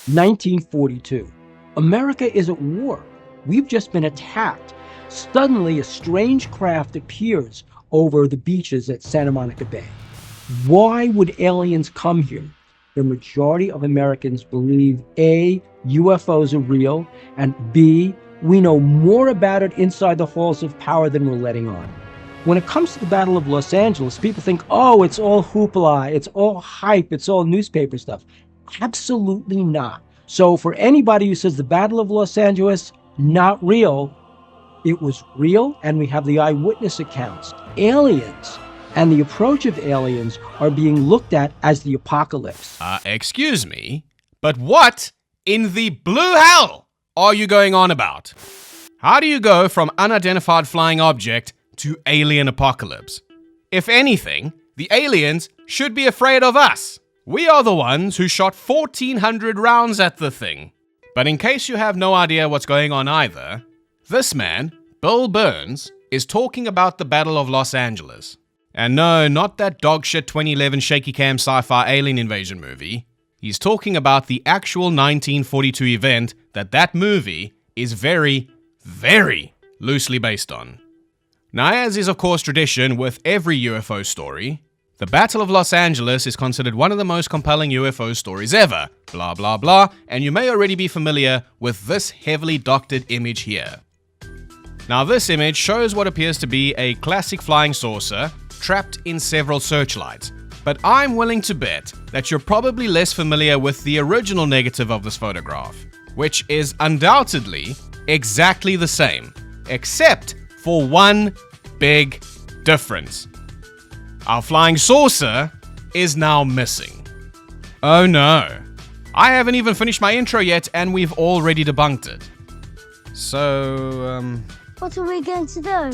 1942. America is at war. We've just been attacked. Suddenly, a strange craft appears over the beaches at Santa Monica Bay. Why would aliens come here? The majority of Americans believe A, UFOs are real, and B, we know more about it inside the halls of power than we're letting on. When it comes to the Battle of Los Angeles, people think, oh, it's all hoopla, it's all hype, it's all newspaper stuff. Absolutely not. So for anybody who says the Battle of Los Angeles, not real, it was real, and we have the eyewitness accounts. Aliens and the approach of aliens are being looked at as the apocalypse. Excuse me, but what in the blue hell are you going on about? How do you go from unidentified flying object to alien apocalypse? If anything, the aliens should be afraid of us. We are the ones who shot 1,400 rounds at the thing. But in case you have no idea what's going on either, this man, Bill Burns, is talking about the Battle of Los Angeles. And no, not that dogshit 2011 shaky cam sci-fi alien invasion movie. He's talking about the actual 1942 event that movie is very, very loosely based on. Now, as is of course tradition with every UFO story, the Battle of Los Angeles is considered one of the most compelling UFO stories ever, blah blah blah, and you may already be familiar with this heavily doctored image here. Now, this image shows what appears to be a classic flying saucer trapped in several searchlights, but I'm willing to bet that you're probably less familiar with the original negative of this photograph, which is undoubtedly exactly the same, except for one big difference. Our flying saucer is now missing. Oh no, I haven't even finished my intro yet and we've already debunked it. So, what are we going to do?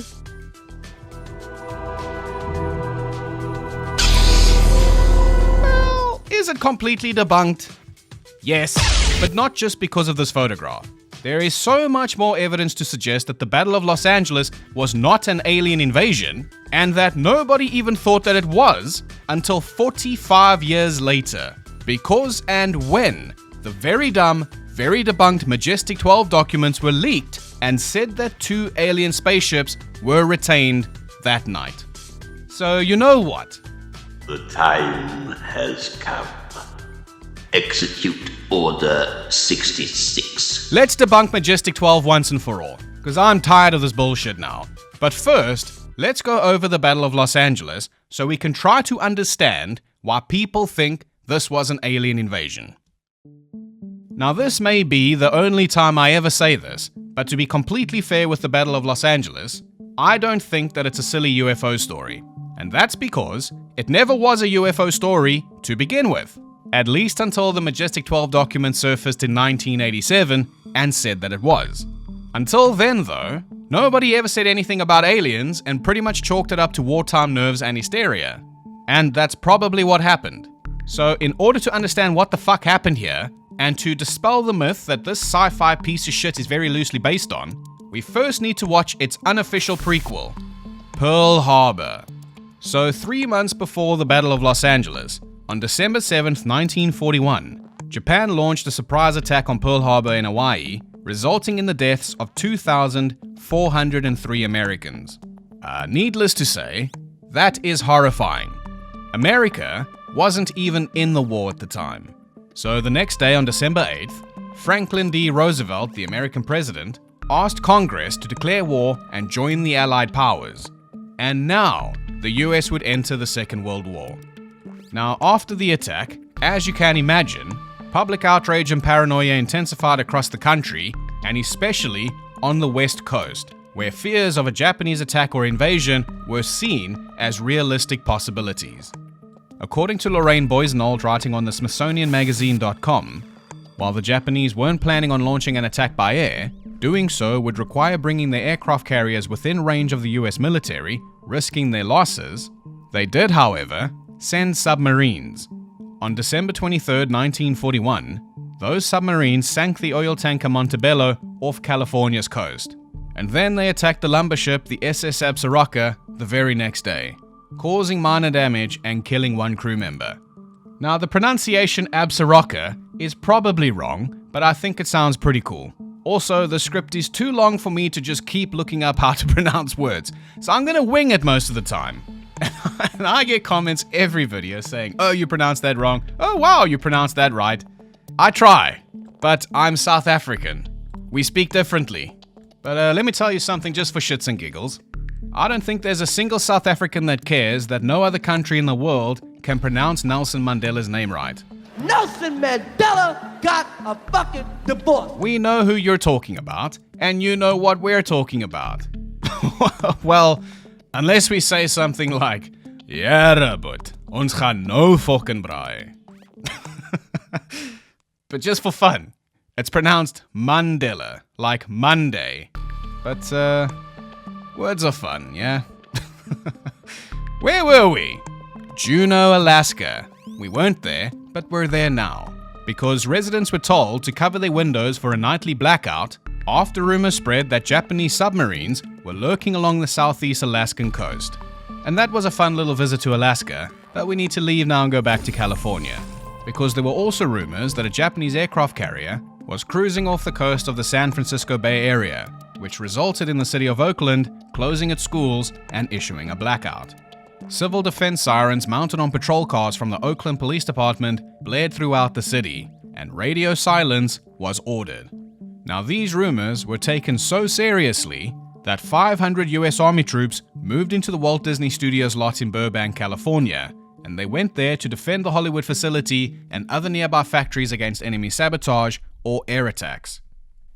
Well, is it completely debunked? Yes, but not just because of this photograph. There is so much more evidence to suggest that the Battle of Los Angeles was not an alien invasion, and that nobody even thought that it was until 45 years later. Because and when the very dumb, very debunked Majestic-12 documents were leaked and said that 2 alien spaceships were retained that night. So you know what? The time has come. Execute Order 66. Let's debunk Majestic-12 once and for all, because I'm tired of this bullshit now. But first, let's go over the Battle of Los Angeles so we can try to understand why people think this was an alien invasion. Now, this may be the only time I ever say this, but to be completely fair with the Battle of Los Angeles, I don't think that it's a silly UFO story. And that's because it never was a UFO story to begin with. At least until the Majestic-12 document surfaced in 1987 and said that it was. Until then though, nobody ever said anything about aliens and pretty much chalked it up to wartime nerves and hysteria. And that's probably what happened. So in order to understand what the fuck happened here, and to dispel the myth that this sci-fi piece of shit is very loosely based on, we first need to watch its unofficial prequel, Pearl Harbor. So 3 months before the Battle of Los Angeles, on December 7th, 1941, Japan launched a surprise attack on Pearl Harbor in Hawaii, resulting in the deaths of 2,403 Americans. Needless to say, that is horrifying. America wasn't even in the war at the time. So the next day on December 8th, Franklin D. Roosevelt, the American president, asked Congress to declare war and join the Allied powers. And now, the US would enter the Second World War. Now, after the attack, as you can imagine, public outrage and paranoia intensified across the country, and especially on the West Coast, where fears of a Japanese attack or invasion were seen as realistic possibilities. According to Lorraine Boisnold writing on the Smithsonianmagazine.com, while the Japanese weren't planning on launching an attack by air, doing so would require bringing their aircraft carriers within range of the US military, risking their losses, they did, however, send submarines. On December 23, 1941, those submarines sank the oil tanker Montebello off California's coast. And then they attacked the lumber ship, the SS Absaroka, the very next day, causing minor damage and killing 1 crew member. Now, the pronunciation Absaroka is probably wrong, but I think it sounds pretty cool. Also, the script is too long for me to just keep looking up how to pronounce words, so I'm gonna wing it most of the time. And I get comments every video saying, "Oh, you pronounced that wrong. Oh, wow, you pronounced that right." I try, but I'm South African. We speak differently. But let me tell you something just for shits and giggles. I don't think there's a single South African that cares that no other country in the world can pronounce Nelson Mandela's name right. Nelson Mandela got a fucking divorce. We know who you're talking about, and you know what we're talking about. Well, unless we say something like, "Ja, but ons gaan nou fucking braai." But just for fun, it's pronounced Mandela, like Monday. But, words are fun, yeah? Where were we? Juneau, Alaska. We weren't there, but we're there now. Because residents were told to cover their windows for a nightly blackout after rumors spread that Japanese submarines were lurking along the southeast Alaskan coast. And that was a fun little visit to Alaska, but we need to leave now and go back to California. Because there were also rumors that a Japanese aircraft carrier was cruising off the coast of the San Francisco Bay Area, which resulted in the city of Oakland closing its schools and issuing a blackout. Civil defense sirens mounted on patrol cars from the Oakland Police Department blared throughout the city, and radio silence was ordered. Now, these rumors were taken so seriously that 500 US Army troops moved into the Walt Disney Studios lot in Burbank, California, and they went there to defend the Hollywood facility and other nearby factories against enemy sabotage or air attacks.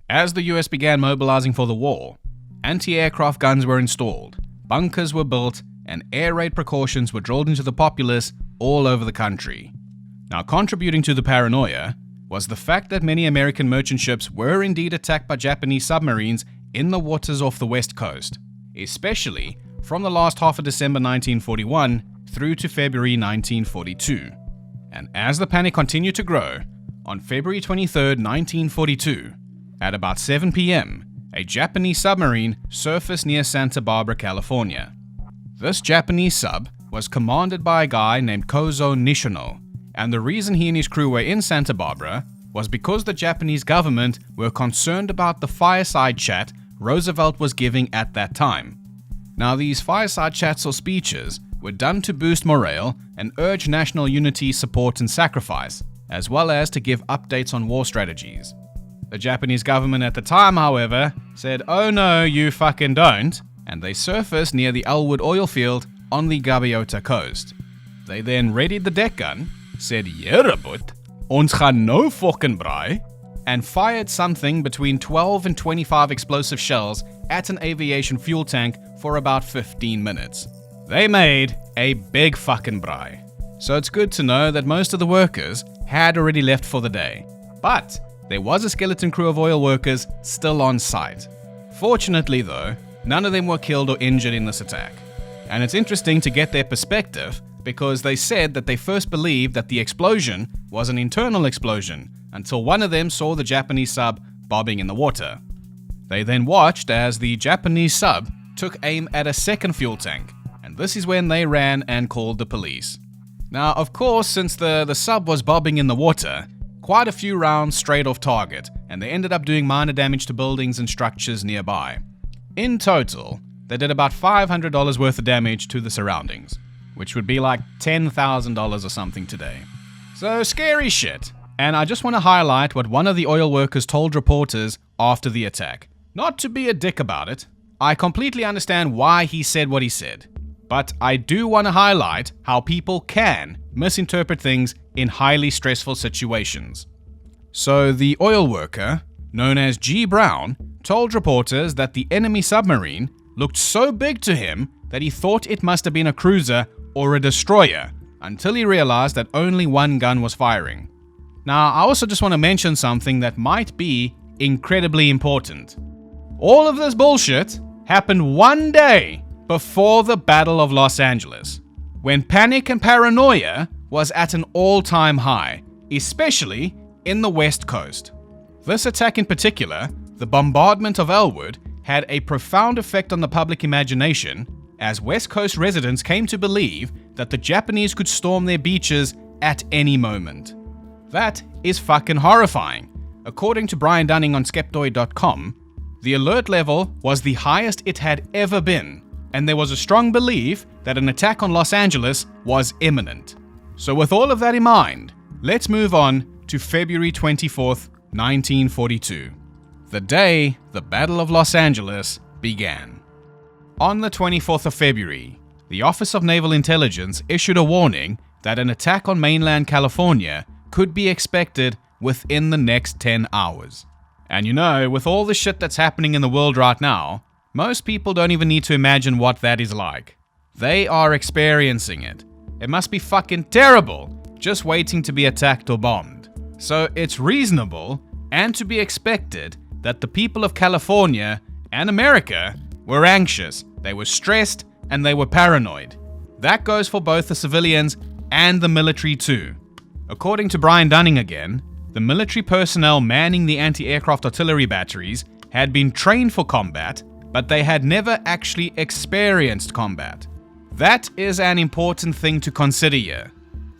As the US began mobilizing for the war, anti-aircraft guns were installed, bunkers were built, and air raid precautions were drilled into the populace all over the country. Now, contributing to the paranoia was the fact that many American merchant ships were indeed attacked by Japanese submarines in the waters off the west coast, especially from the last half of December 1941 through to February 1942. And as the panic continued to grow, on February 23, 1942, at about 7 p.m., a Japanese submarine surfaced near Santa Barbara, California. This Japanese sub was commanded by a guy named Kozo Nishino, and the reason he and his crew were in Santa Barbara was because the Japanese government were concerned about the fireside chat Roosevelt was giving at that time. Now, these fireside chats or speeches were done to boost morale and urge national unity, support, and sacrifice, as well as to give updates on war strategies. The Japanese government at the time, however, said, "Oh no, you fucking don't," and they surfaced near the Elwood oil field on the Gaviota coast. They then readied the deck gun, said, "Ja, but ons gaan nou fucking braai," and fired something between 12 and 25 explosive shells at an aviation fuel tank for about 15 minutes. They made a big fucking braai. So it's good to know that most of the workers had already left for the day. But there was a skeleton crew of oil workers still on site. Fortunately though, none of them were killed or injured in this attack. And it's interesting to get their perspective because they said that they first believed that the explosion was an internal explosion until one of them saw the Japanese sub bobbing in the water. They then watched as the Japanese sub took aim at a second fuel tank, and this is when they ran and called the police. Now, of course, since the sub was bobbing in the water, quite a few rounds strayed off target, and they ended up doing minor damage to buildings and structures nearby. In total, they did about $500 worth of damage to the surroundings, which would be like $10,000 or something today. So scary shit. And I just want to highlight what one of the oil workers told reporters after the attack. Not to be a dick about it, I completely understand why he said what he said. But I do want to highlight how people can misinterpret things in highly stressful situations. So the oil worker, known as G. Brown, told reporters that the enemy submarine looked so big to him that he thought it must have been a cruiser or a destroyer, until he realized that only one gun was firing. Now, I also just want to mention something that might be incredibly important. All of this bullshit happened one day before the Battle of Los Angeles, when panic and paranoia was at an all-time high, especially in the West Coast. This attack in particular, the bombardment of Elwood, had a profound effect on the public imagination, as West Coast residents came to believe that the Japanese could storm their beaches at any moment. That is fucking horrifying. According to Brian Dunning on Skeptoid.com, the alert level was the highest it had ever been, and there was a strong belief that an attack on Los Angeles was imminent. So with all of that in mind, let's move on to February 24th, 1942, the day the Battle of Los Angeles began. On the 24th of February, the Office of Naval Intelligence issued a warning that an attack on mainland California could be expected within the next 10 hours. And you know, with all the shit that's happening in the world right now, most people don't even need to imagine what that is like. They are experiencing it. It must be fucking terrible just waiting to be attacked or bombed. So it's reasonable and to be expected that the people of California and America were anxious, they were stressed, and they were paranoid. That goes for both the civilians and the military too. According to Brian Dunning again, the military personnel manning the anti-aircraft artillery batteries had been trained for combat, but they had never actually experienced combat. That is an important thing to consider here.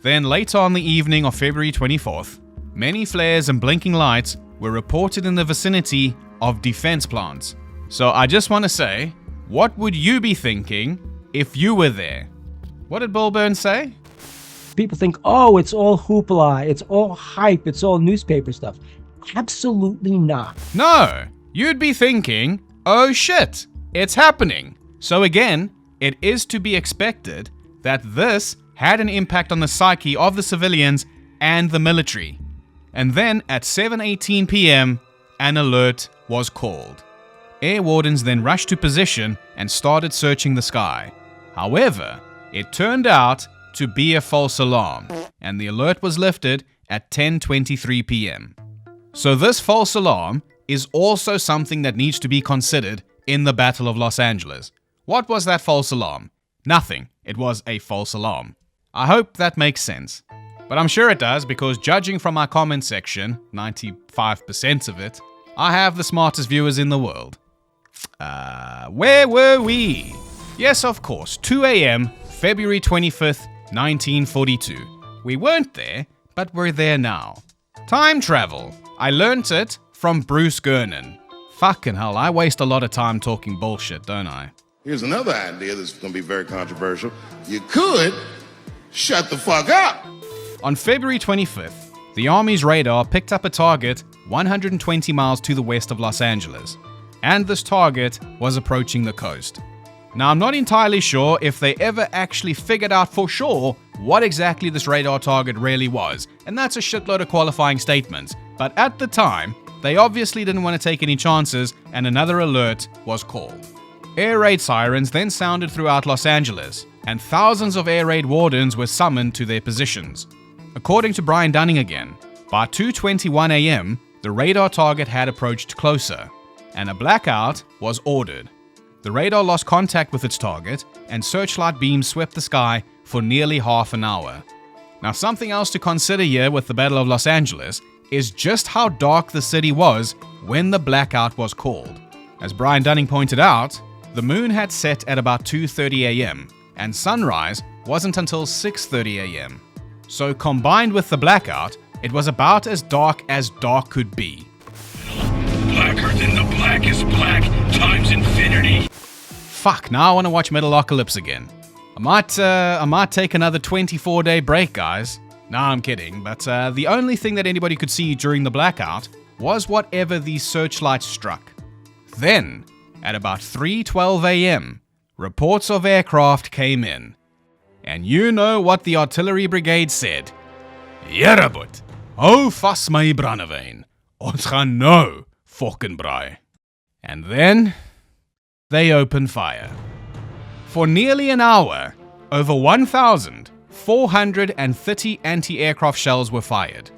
Then later on the evening of February 24th, many flares and blinking lights were reported in the vicinity of defense plants. So I just want to say, what would you be thinking if you were there? What did Bill Burns say? People think, oh, it's all hoopla, it's all hype, it's all newspaper stuff. Absolutely not. No, you'd be thinking, oh shit, it's happening. So again, it is to be expected that this had an impact on the psyche of the civilians and the military. And then at 7:18 p.m., an alert was called. Air wardens then rushed to position and started searching the sky. However, it turned out to be a false alarm, and the alert was lifted at 10:23 p.m. So this false alarm is also something that needs to be considered in the Battle of Los Angeles. What was that false alarm? Nothing. It was a false alarm. I hope that makes sense. But I'm sure it does, because judging from my comment section, 95% of it, I have the smartest viewers in the world. Where were we? Yes, of course, 2 a.m., February 25th, 1942. We weren't there, but we're there now. Time travel. I learnt it from Bruce Gernon. Fucking hell, I waste a lot of time talking bullshit, don't I? Here's another idea that's going to be very controversial. You could shut the fuck up. On February 25th, the Army's radar picked up a target 120 miles to the west of Los Angeles, and this target was approaching the coast. Now, I'm not entirely sure if they ever actually figured out for sure what exactly this radar target really was, and that's a shitload of qualifying statements, but at the time, they obviously didn't want to take any chances, and another alert was called. Air raid sirens then sounded throughout Los Angeles, and thousands of air raid wardens were summoned to their positions. According to Brian Dunning again, by 2:21 a.m., the radar target had approached closer, and a blackout was ordered. The radar lost contact with its target, and searchlight beams swept the sky for nearly half an hour. Now, something else to consider here with the Battle of Los Angeles is just how dark the city was when the blackout was called. As Brian Dunning pointed out, the moon had set at about 2:30 a.m., and sunrise wasn't until 6:30 a.m. So combined with the blackout, it was about as dark could be. Blacker than the black is black times infinity. Fuck, now I want to watch Metalocalypse again. I might take another 24-day break, guys. Nah, I'm kidding, but the only thing that anybody could see during the blackout was whatever these searchlights struck. Then, at about 3:12 a.m., reports of aircraft came in. And you know what the artillery brigade said. Jerabut, hou vas my brandewyn. Ons gaan nou fucking braai. And then they opened fire. For nearly an hour, over 1,430 anti-aircraft shells were fired.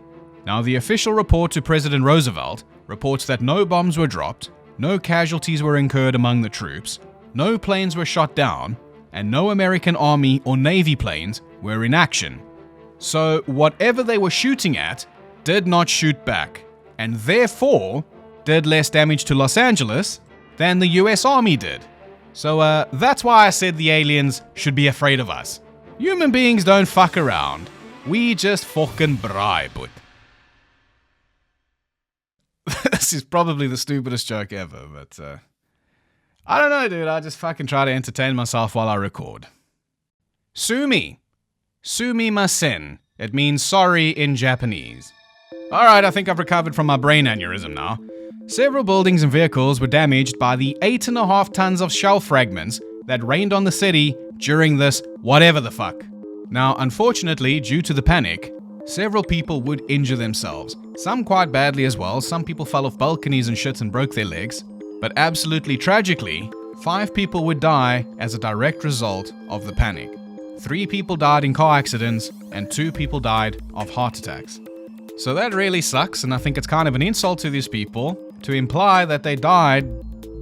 Now, the official report to President Roosevelt reports that no bombs were dropped, no casualties were incurred among the troops, no planes were shot down, and no American Army or Navy planes were in action. So, whatever they were shooting at did not shoot back, and therefore did less damage to Los Angeles than the US Army did. So that's why I said the aliens should be afraid of us. Human beings don't fuck around. We just fucking braai, but. This is probably the stupidest joke ever, but I don't know, dude. I just fucking try to entertain myself while I record. Sumi. Sumimasen. It means sorry in Japanese. Alright, I think I've recovered from my brain aneurysm now. Several buildings and vehicles were damaged by the 8.5 tons of shell fragments that rained on the city during this whatever the fuck. Now, unfortunately, due to the panic, several people would injure themselves. Some quite badly as well. Some people fell off balconies and shit and broke their legs. But absolutely tragically, 5 people would die as a direct result of the panic. 3 people died in car accidents and 2 people died of heart attacks. So that really sucks, and I think it's kind of an insult to these people to imply that they died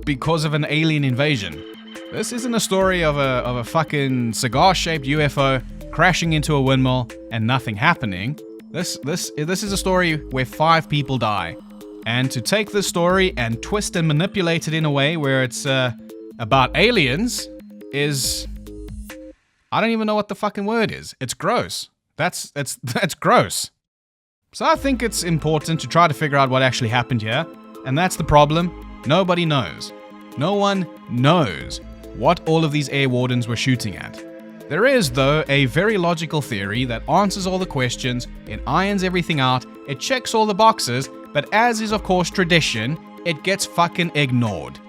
because of an alien invasion. This isn't a story of a fucking cigar-shaped UFO crashing into a windmill and nothing happening. This is a story where 5 people die. And to take this story and twist and manipulate it in a way where it's about aliens is... I don't even know what the fucking word is. It's gross. That's gross. So I think it's important to try to figure out what actually happened here. And that's the problem. Nobody knows. No one knows what all of these air wardens were shooting at. There is, though, a very logical theory that answers all the questions, it irons everything out, it checks all the boxes, but as is of course tradition, it gets fucking ignored.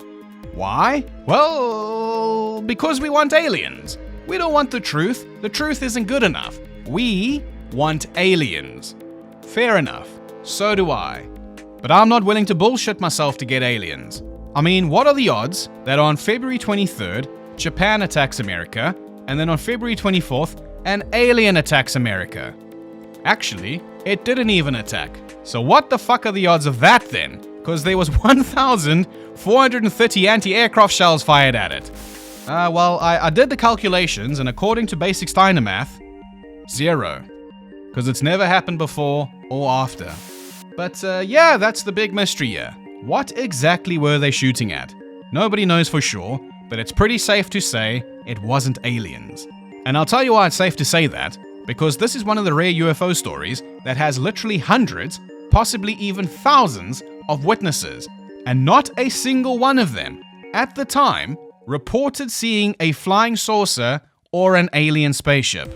Why? Well, because we want aliens. We don't want the truth. The truth isn't good enough. We want aliens. Fair enough. So do I. But I'm not willing to bullshit myself to get aliens. I mean, what are the odds that on February 23rd, Japan attacks America, and then on February 24th, an alien attacks America? Actually, it didn't even attack. So what the fuck are the odds of that then? Because there was 1,430 anti-aircraft shells fired at it. Well, I did the calculations, and according to basic Steiner math, 0. Because it's never happened before or after. But yeah, that's the big mystery here. What exactly were they shooting at? Nobody knows for sure, but it's pretty safe to say it wasn't aliens. And I'll tell you why it's safe to say that, because this is one of the rare UFO stories that has literally hundreds, possibly even thousands of witnesses, and not a single one of them, at the time, reported seeing a flying saucer or an alien spaceship.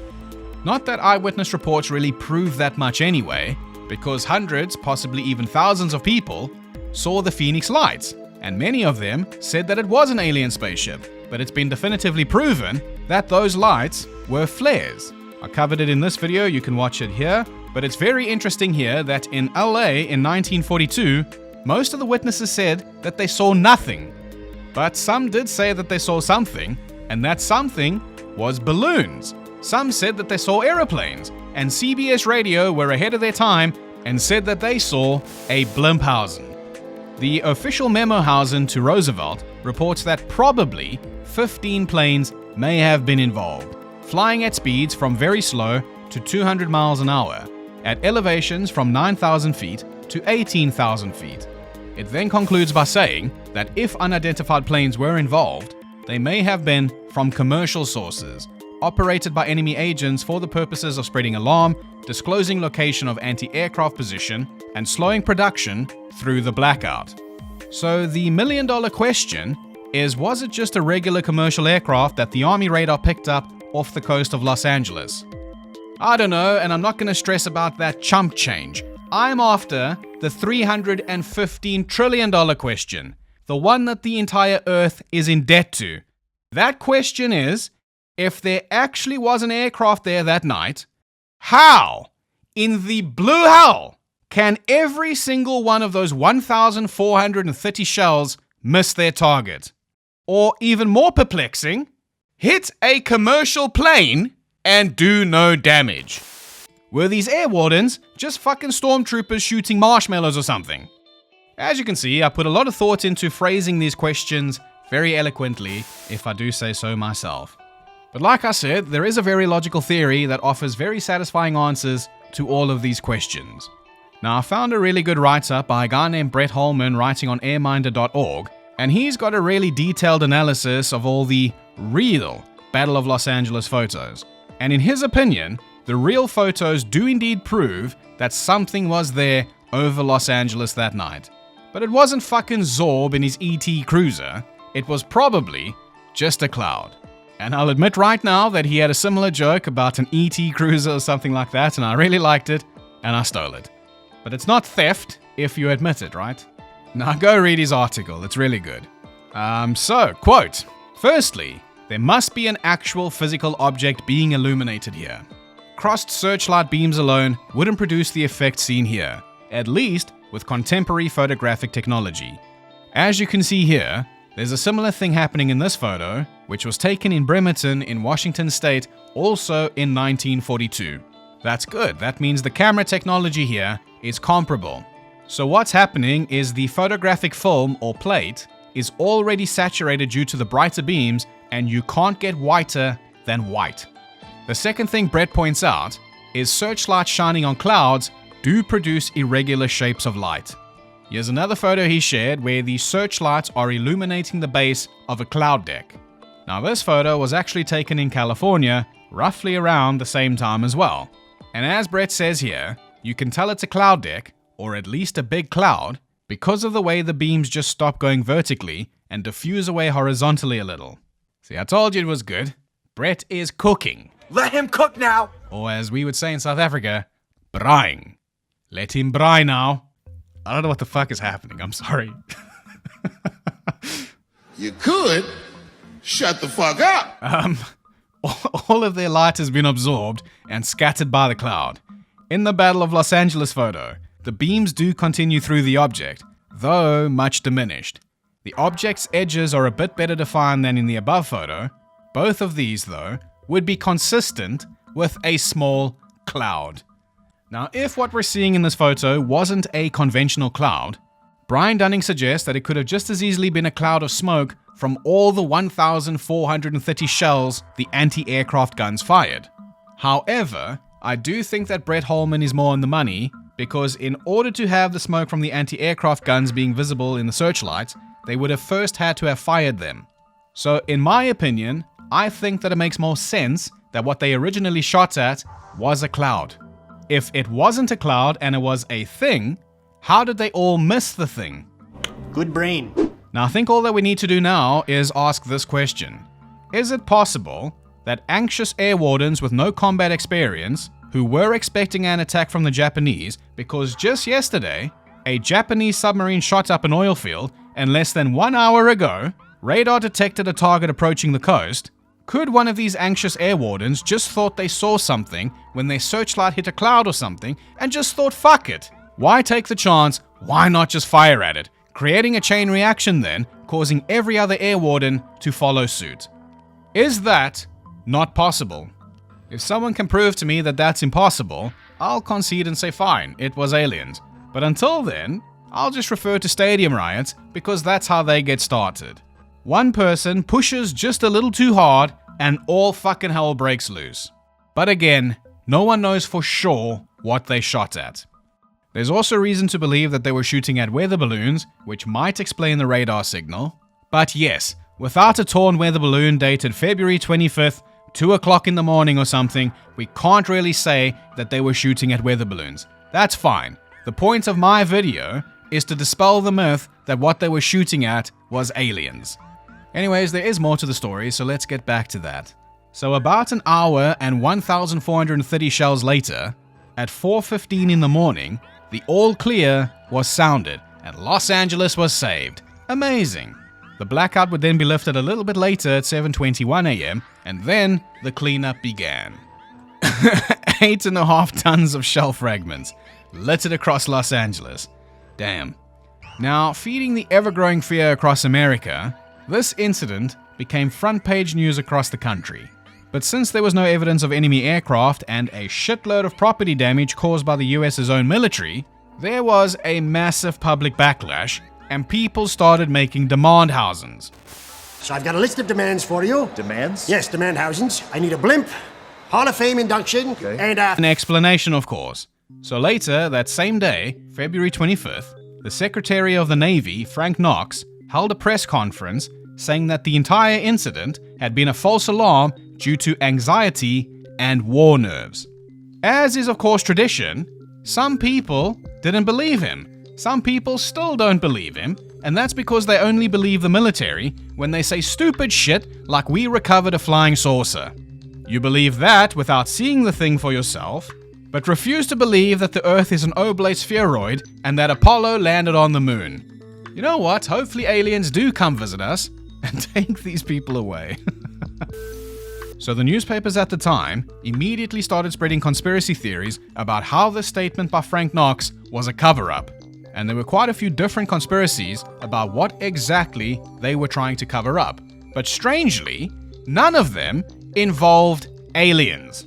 Not that eyewitness reports really prove that much anyway, because hundreds, possibly even thousands of people saw the Phoenix lights, and many of them said that it was an alien spaceship, but it's been definitively proven that those lights were flares. I covered it in this video, you can watch it here, but it's very interesting here that in LA in 1942, most of the witnesses said that they saw nothing. But some did say that they saw something, and that something was balloons. Some said that they saw aeroplanes, and CBS Radio were ahead of their time and said that they saw a Blimphausen. The official Memohausen to Roosevelt reports that probably 15 planes may have been involved, flying at speeds from very slow to 200 miles an hour, at elevations from 9,000 feet to 18,000 feet. It then concludes by saying that if unidentified planes were involved, they may have been from commercial sources, operated by enemy agents for the purposes of spreading alarm, disclosing location of anti-aircraft position, and slowing production through the blackout. So the million-dollar question is, was it just a regular commercial aircraft that the Army radar picked up off the coast of Los Angeles? I don't know, and I'm not going to stress about that chump change. I'm after the $315 trillion question, the one that the entire Earth is in debt to. That question is, if there actually was an aircraft there that night, how in the blue hell can every single one of those 1,430 shells miss their target? Or even more perplexing, hit a commercial plane and do no damage? Were these air wardens just fucking stormtroopers shooting marshmallows or something? As you can see, I put a lot of thought into phrasing these questions very eloquently, if I do say so myself. But like I said, there is a very logical theory that offers very satisfying answers to all of these questions. Now, I found a really good write-up by a guy named Brett Holman writing on airminder.org, and he's got a really detailed analysis of all the real Battle of Los Angeles photos. And in his opinion, the real photos do indeed prove that something was there over Los Angeles that night. But it wasn't fucking Zorb in his ET cruiser. It was probably just a cloud. And I'll admit right now that he had a similar joke about an ET cruiser or something like that, and I really liked it, and I stole it. But it's not theft if you admit it, right? Now go read his article, it's really good. So, quote, "Firstly, there must be an actual physical object being illuminated here. Crossed searchlight beams alone wouldn't produce the effect seen here, at least with contemporary photographic technology. As you can see here, there's a similar thing happening in this photo, which was taken in Bremerton in Washington State, also in 1942. That's good, that means the camera technology here is comparable. So what's happening is the photographic film or plate is already saturated due to the brighter beams, and you can't get whiter than white. The second thing Brett points out is searchlights shining on clouds do produce irregular shapes of light. Here's another photo he shared where the searchlights are illuminating the base of a cloud deck. Now this photo was actually taken in California, roughly around the same time as well. And as Brett says here, you can tell it's a cloud deck, or at least a big cloud, because of the way the beams just stop going vertically and diffuse away horizontally a little. See, I told you it was good. Brett is cooking. Let him cook now. Or as we would say in South Africa, braaiing. Let him braai now. I don't know what the fuck is happening, I'm sorry. You could shut the fuck up. All of their light has been absorbed and scattered by the cloud. In the Battle of Los Angeles photo, the beams do continue through the object, though much diminished. The object's edges are a bit better defined than in the above photo. Both of these, though, would be consistent with a small cloud. Now, if what we're seeing in this photo wasn't a conventional cloud, Brian Dunning suggests that it could have just as easily been a cloud of smoke from all the 1,430 shells the anti-aircraft guns fired. However, I do think that Brett Holman is more on the money, because in order to have the smoke from the anti-aircraft guns being visible in the searchlights, they would have first had to have fired them. So in my opinion, I think that it makes more sense that what they originally shot at was a cloud. If it wasn't a cloud and it was a thing, how did they all miss the thing? Good brain. Now I think all that we need to do now is ask this question. Is it possible that anxious air wardens with no combat experience, who were expecting an attack from the Japanese because just yesterday, a Japanese submarine shot up an oil field and less than 1 hour ago, radar detected a target approaching the coast? Could one of these anxious air wardens just thought they saw something when their searchlight hit a cloud or something and just thought, fuck it? Why take the chance? Why not just fire at it? Creating a chain reaction then, causing every other air warden to follow suit. Is that not possible? If someone can prove to me that that's impossible, I'll concede and say fine, it was aliens. But until then, I'll just refer to stadium riots because that's how they get started. One person pushes just a little too hard and all fucking hell breaks loose. But again, no one knows for sure what they shot at. There's also reason to believe that they were shooting at weather balloons, which might explain the radar signal. But yes, without a torn weather balloon dated February 25th, 2 o'clock in the morning or something, we can't really say that they were shooting at weather balloons. That's fine. The point of my video is to dispel the myth that what they were shooting at was aliens. Anyways, there is more to the story, so let's get back to that. So about an hour and 1,430 shells later, at 4:15 in the morning, the all clear was sounded and Los Angeles was saved. Amazing. The blackout would then be lifted a little bit later at 7:21 a.m. and then the cleanup began. 8.5 tons of shell fragments littered across Los Angeles. Damn. Now, feeding the ever-growing fear across America, this incident became front-page news across the country. But since there was no evidence of enemy aircraft and a shitload of property damage caused by the US's own military, there was a massive public backlash and people started making demand housings. So I've got a list of demands for you. Demands? Yes, demand housings. I need a blimp, Hall of Fame induction, and An explanation, of course. So later, that same day, February 25th, the Secretary of the Navy, Frank Knox, held a press conference saying that the entire incident had been a false alarm due to anxiety and war nerves. As is of course tradition, some people didn't believe him, Some people still don't believe him, and that's because they only believe the military when they say stupid shit like we recovered a flying saucer. You believe that without seeing the thing for yourself, but refuse to believe that the Earth is an oblate spheroid and that Apollo landed on the moon. You know what? Hopefully aliens do come visit us and take these people away. So the newspapers at the time immediately started spreading conspiracy theories about how this statement by Frank Knox was a cover-up. And there were quite a few different conspiracies about what exactly they were trying to cover up. But strangely, none of them involved aliens.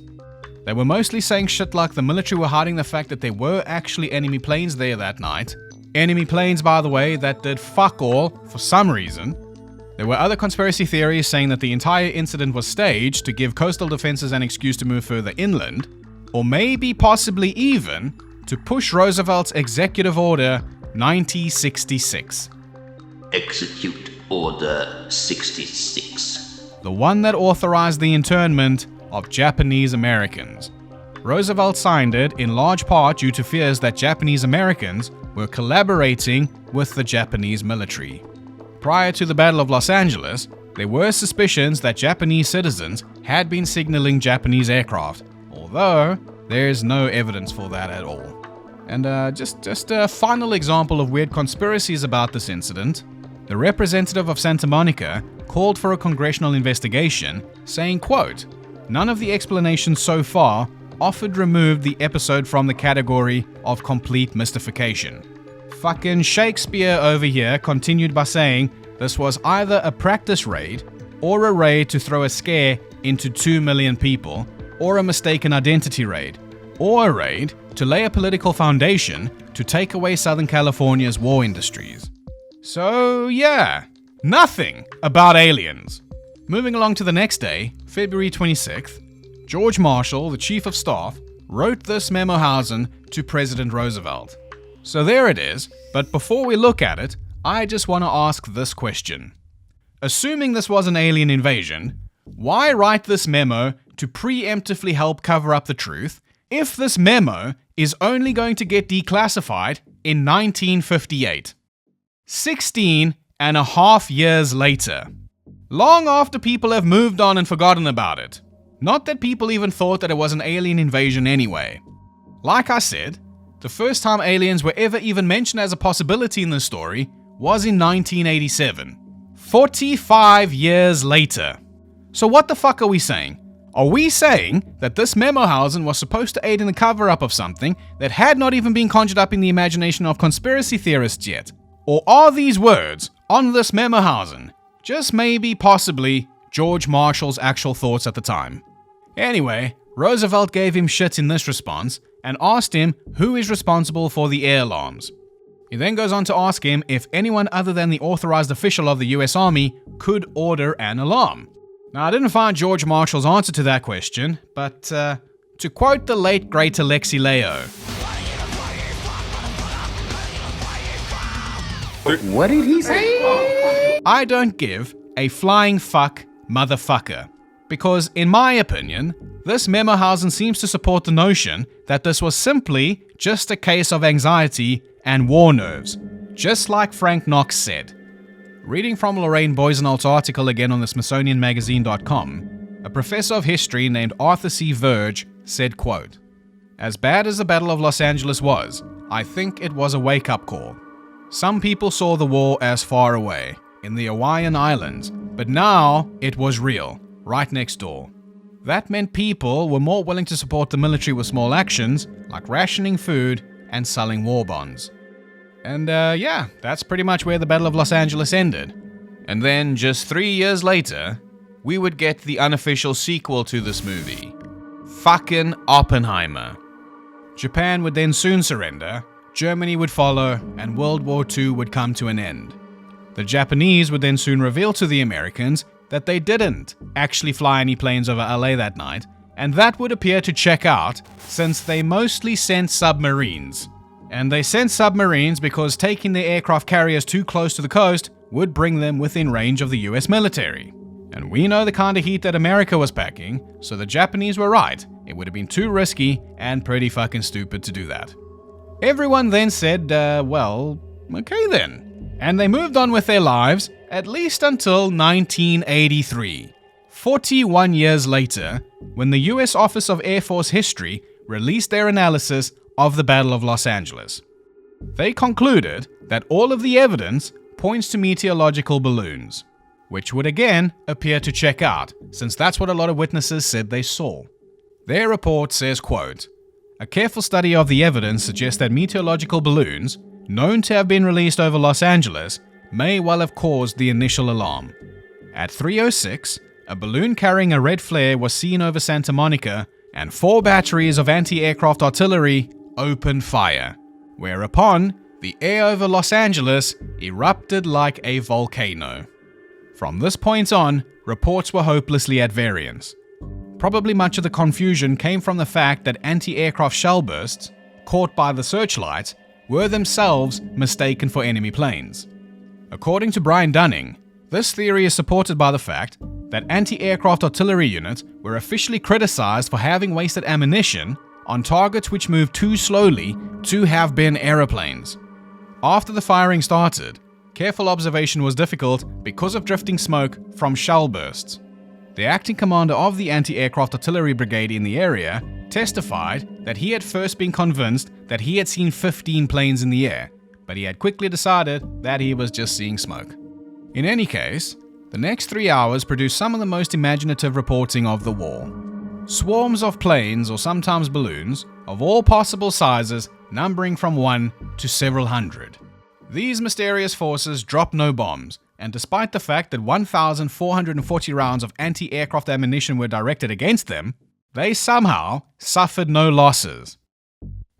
They were mostly saying shit like the military were hiding the fact that there were actually enemy planes there that night. Enemy planes, by the way, that did fuck all for some reason. There were other conspiracy theories saying that the entire incident was staged to give coastal defenses an excuse to move further inland, or maybe possibly even to push Roosevelt's Executive Order 1966. Execute Order 66. The one that authorized the internment of Japanese Americans. Roosevelt signed it in large part due to fears that Japanese Americans were collaborating with the Japanese military. Prior to the Battle of Los Angeles, there were suspicions that Japanese citizens had been signaling Japanese aircraft, although there's no evidence for that at all. And just a final example of weird conspiracies about this incident. The representative of Santa Monica called for a congressional investigation, saying, quote, "None of the explanations so far offered removed the episode from the category of complete mystification." Fucking Shakespeare over here continued by saying this was either a practice raid, or a raid to throw a scare into 2 million people, or a mistaken identity raid, or a raid to lay a political foundation to take away Southern California's war industries. So yeah, nothing about aliens. Moving along to the next day, February 26th, George Marshall, the Chief of Staff, wrote this memohausen to President Roosevelt. So there it is, but before we look at it, I just want to ask this question. Assuming this was an alien invasion, why write this memo to preemptively help cover up the truth if this memo is only going to get declassified in 1958? 16 and a half years later. Long after people have moved on and forgotten about it. Not that people even thought that it was an alien invasion anyway. Like I said, the first time aliens were ever even mentioned as a possibility in this story was in 1987. 45 years later. So what the fuck are we saying? Are we saying that this memohausen was supposed to aid in the cover-up of something that had not even been conjured up in the imagination of conspiracy theorists yet? Or are these words on this memohausen just maybe, possibly, George Marshall's actual thoughts at the time? Anyway, Roosevelt gave him shit in this response and asked him who is responsible for the air alarms. He then goes on to ask him if anyone other than the authorized official of the US Army could order an alarm. Now, I didn't find George Marshall's answer to that question, but to quote the late great Alexi Leo, what did he say? I don't give a flying fuck motherfucker. Because, in my opinion, this memohausen seems to support the notion that this was simply just a case of anxiety and war nerves, just like Frank Knox said. Reading from Lorraine Boisenholt's article again on the SmithsonianMagazine.com, a professor of history named Arthur C. Verge said, quote, "As bad as the Battle of Los Angeles was, I think it was a wake-up call. Some people saw the war as far away, in the Hawaiian Islands, but now it was real, right next door. That meant people were more willing to support the military with small actions, like rationing food and selling war bonds." And yeah, that's pretty much where the Battle of Los Angeles ended. And then, just 3 years later, we would get the unofficial sequel to this movie. Fucking Oppenheimer. Japan would then soon surrender, Germany would follow, and World War II would come to an end. The Japanese would then soon reveal to the Americans that they didn't actually fly any planes over LA that night, and that would appear to check out since they mostly sent submarines. And they sent submarines because taking their aircraft carriers too close to the coast would bring them within range of the US military. And we know the kind of heat that America was packing, so the Japanese were right. It would have been too risky and pretty fucking stupid to do that. Everyone then said, well, okay then. And they moved on with their lives, at least until 1983. 41 years later, when the US Office of Air Force History released their analysis of the Battle of Los Angeles. They concluded that all of the evidence points to meteorological balloons, which would again appear to check out, since that's what a lot of witnesses said they saw. Their report says, quote, "A careful study of the evidence suggests that meteorological balloons, known to have been released over Los Angeles, may well have caused the initial alarm. At 3:06, a balloon carrying a red flare was seen over Santa Monica, and 4 batteries of anti-aircraft artillery opened fire, whereupon the air over Los Angeles erupted like a volcano. From this point on, reports were hopelessly at variance. Probably much of the confusion came from the fact that anti-aircraft shell bursts, caught by the searchlights, were themselves mistaken for enemy planes. According to Brian Dunning, this theory is supported by the fact that anti-aircraft artillery units were officially criticized for having wasted ammunition on targets which moved too slowly to have been aeroplanes. After the firing started, careful observation was difficult because of drifting smoke from shell bursts. The acting commander of the anti-aircraft artillery brigade in the area testified that he had first been convinced that he had seen 15 planes in the air, but he had quickly decided that he was just seeing smoke. In any case, the next 3 hours produced some of the most imaginative reporting of the war. Swarms of planes, or sometimes balloons, of all possible sizes, numbering from 1 to several hundred. These mysterious forces dropped no bombs, and despite the fact that 1,440 rounds of anti-aircraft ammunition were directed against them, they somehow suffered no losses.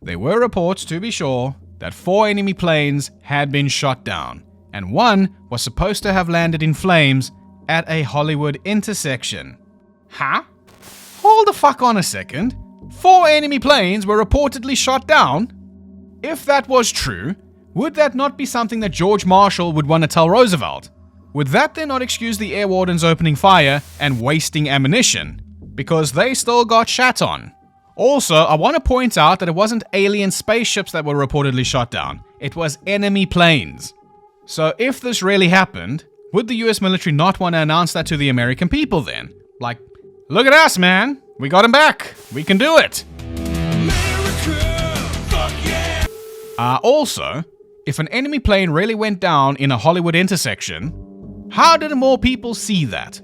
There were reports, to be sure, that 4 enemy planes had been shot down, and 1 was supposed to have landed in flames at a Hollywood intersection. Huh? Hold the fuck on a second. 4 enemy planes were reportedly shot down? If that was true, would that not be something that George Marshall would want to tell Roosevelt? Would that then not excuse the air wardens opening fire and wasting ammunition? Because they still got shat on. Also, I want to point out that it wasn't alien spaceships that were reportedly shot down. It was enemy planes. So if this really happened, would the US military not want to announce that to the American people then? Like, look at us, man. We got him back. We can do it. Also, if an enemy plane really went down in a Hollywood intersection, how did more people see that?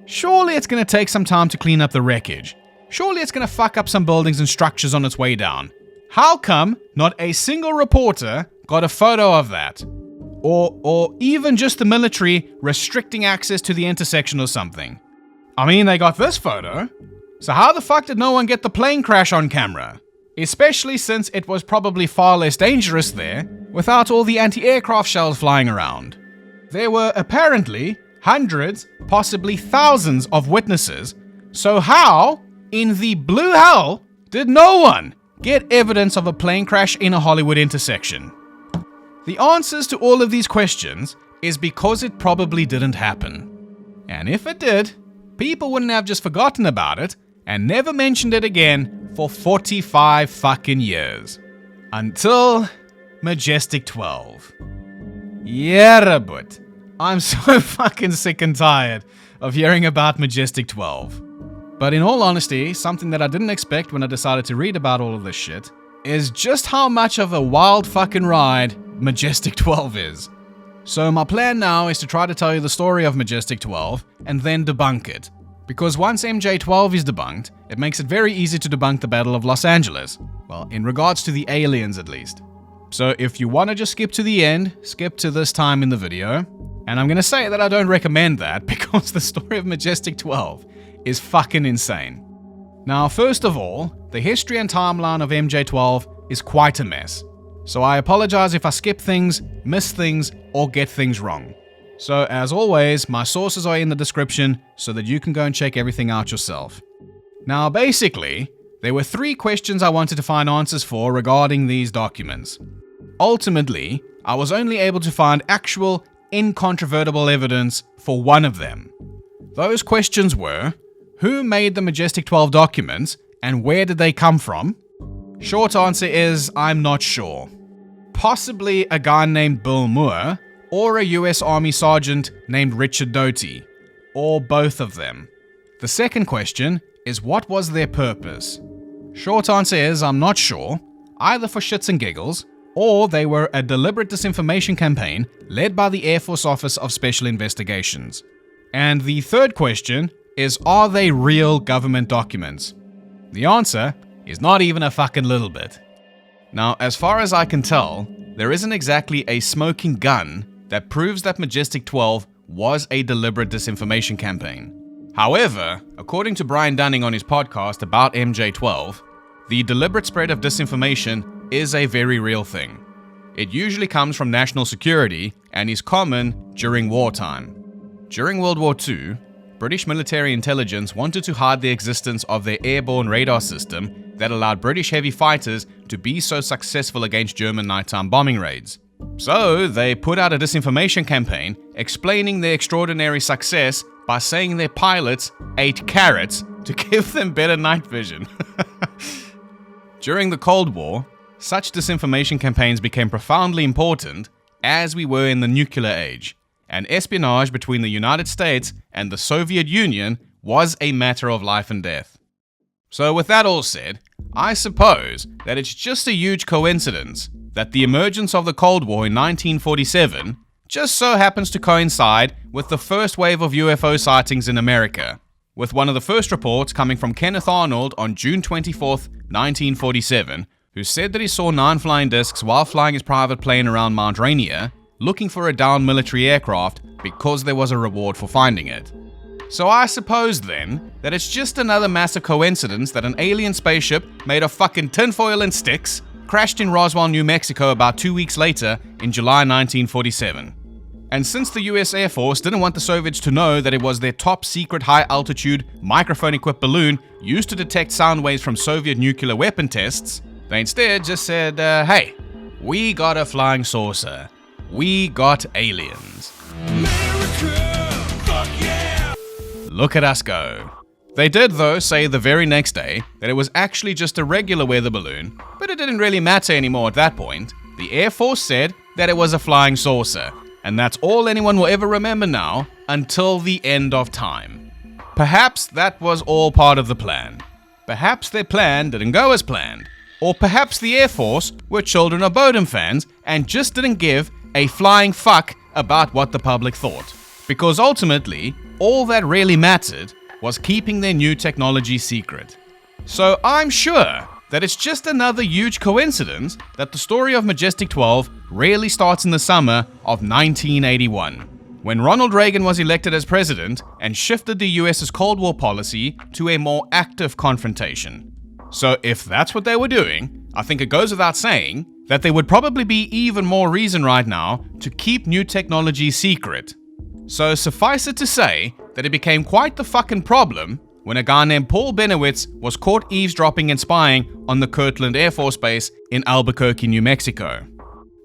Surely it's going to take some time to clean up the wreckage. Surely it's going to fuck up some buildings and structures on its way down. How come not a single reporter got a photo of that? Or even just the military restricting access to the intersection or something? I mean, they got this photo. So how the fuck did no one get the plane crash on camera? Especially since it was probably far less dangerous there without all the anti-aircraft shells flying around. There were apparently hundreds, possibly thousands of witnesses. So how, in the blue hell, did no one get evidence of a plane crash in a Hollywood intersection? The answers to all of these questions is because it probably didn't happen. And if it did, people wouldn't have just forgotten about it and never mentioned it again for 45 fucking years. Until Majestic-12. Yeah, but I'm so fucking sick and tired of hearing about Majestic-12. But in all honesty, something that I didn't expect when I decided to read about all of this shit is just how much of a wild fucking ride Majestic-12 is. So my plan now is to try to tell you the story of Majestic-12 and then debunk it. Because once MJ-12 is debunked, it makes it very easy to debunk the Battle of Los Angeles. Well, in regards to the aliens at least. So if you want to just skip to the end, skip to this time in the video. And I'm going to say that I don't recommend that because the story of Majestic-12 is fucking insane. Now, first of all, the history and timeline of MJ-12 is quite a mess. So I apologize if I skip things, miss things, or get things wrong. So as always, my sources are in the description so that you can go and check everything out yourself. Now basically, there were 3 questions I wanted to find answers for regarding these documents. Ultimately, I was only able to find actual, incontrovertible evidence for one of them. Those questions were: who made the Majestic-12 documents and where did they come from? Short answer is, I'm not sure. Possibly a guy named Bill Moore, or a US Army sergeant named Richard Doty, or both of them. The second question is, what was their purpose? Short answer is, I'm not sure, either for shits and giggles, or they were a deliberate disinformation campaign led by the Air Force Office of Special Investigations. And the third question is, are they real government documents? The answer is not even a fucking little bit. Now, as far as I can tell, there isn't exactly a smoking gun that proves that Majestic-12 was a deliberate disinformation campaign. However, according to Brian Dunning on his podcast about MJ-12, the deliberate spread of disinformation is a very real thing. It usually comes from national security and is common during wartime. During World War II, British military intelligence wanted to hide the existence of their airborne radar system that allowed British heavy fighters to be so successful against German nighttime bombing raids. So they put out a disinformation campaign explaining their extraordinary success by saying their pilots ate carrots to give them better night vision. During the Cold War, such disinformation campaigns became profoundly important as we were in the nuclear age, and espionage between the United States and the Soviet Union was a matter of life and death. So with that all said, I suppose that it's just a huge coincidence that the emergence of the Cold War in 1947 just so happens to coincide with the first wave of UFO sightings in America, with one of the first reports coming from Kenneth Arnold on June 24th, 1947, who said that he saw 9 flying discs while flying his private plane around Mount Rainier, looking for a downed military aircraft because there was a reward for finding it. So I suppose then that it's just another massive coincidence that an alien spaceship made of fucking tinfoil and sticks crashed in Roswell, New Mexico about 2 weeks later in July 1947. And since the US Air Force didn't want the Soviets to know that it was their top secret high-altitude, microphone-equipped balloon used to detect sound waves from Soviet nuclear weapon tests, they instead just said, hey, we got a flying saucer. We got aliens. America, fuck yeah! Look at us go. They did, though, say the very next day that it was actually just a regular weather balloon, but it didn't really matter anymore at that point. The Air Force said that it was a flying saucer, and that's all anyone will ever remember now until the end of time. Perhaps that was all part of the plan. Perhaps their plan didn't go as planned. Or perhaps the Air Force were children of Bodum fans and just didn't give a flying fuck about what the public thought. Because ultimately, all that really mattered was keeping their new technology secret. So I'm sure that it's just another huge coincidence that the story of Majestic-12 really starts in the summer of 1981, when Ronald Reagan was elected as president and shifted the US's Cold War policy to a more active confrontation. So if that's what they were doing, I think it goes without saying that there would probably be even more reason right now to keep new technology secret. So suffice it to say that it became quite the fucking problem when a guy named Paul Benowitz was caught eavesdropping and spying on the Kirtland Air Force Base in Albuquerque, New Mexico.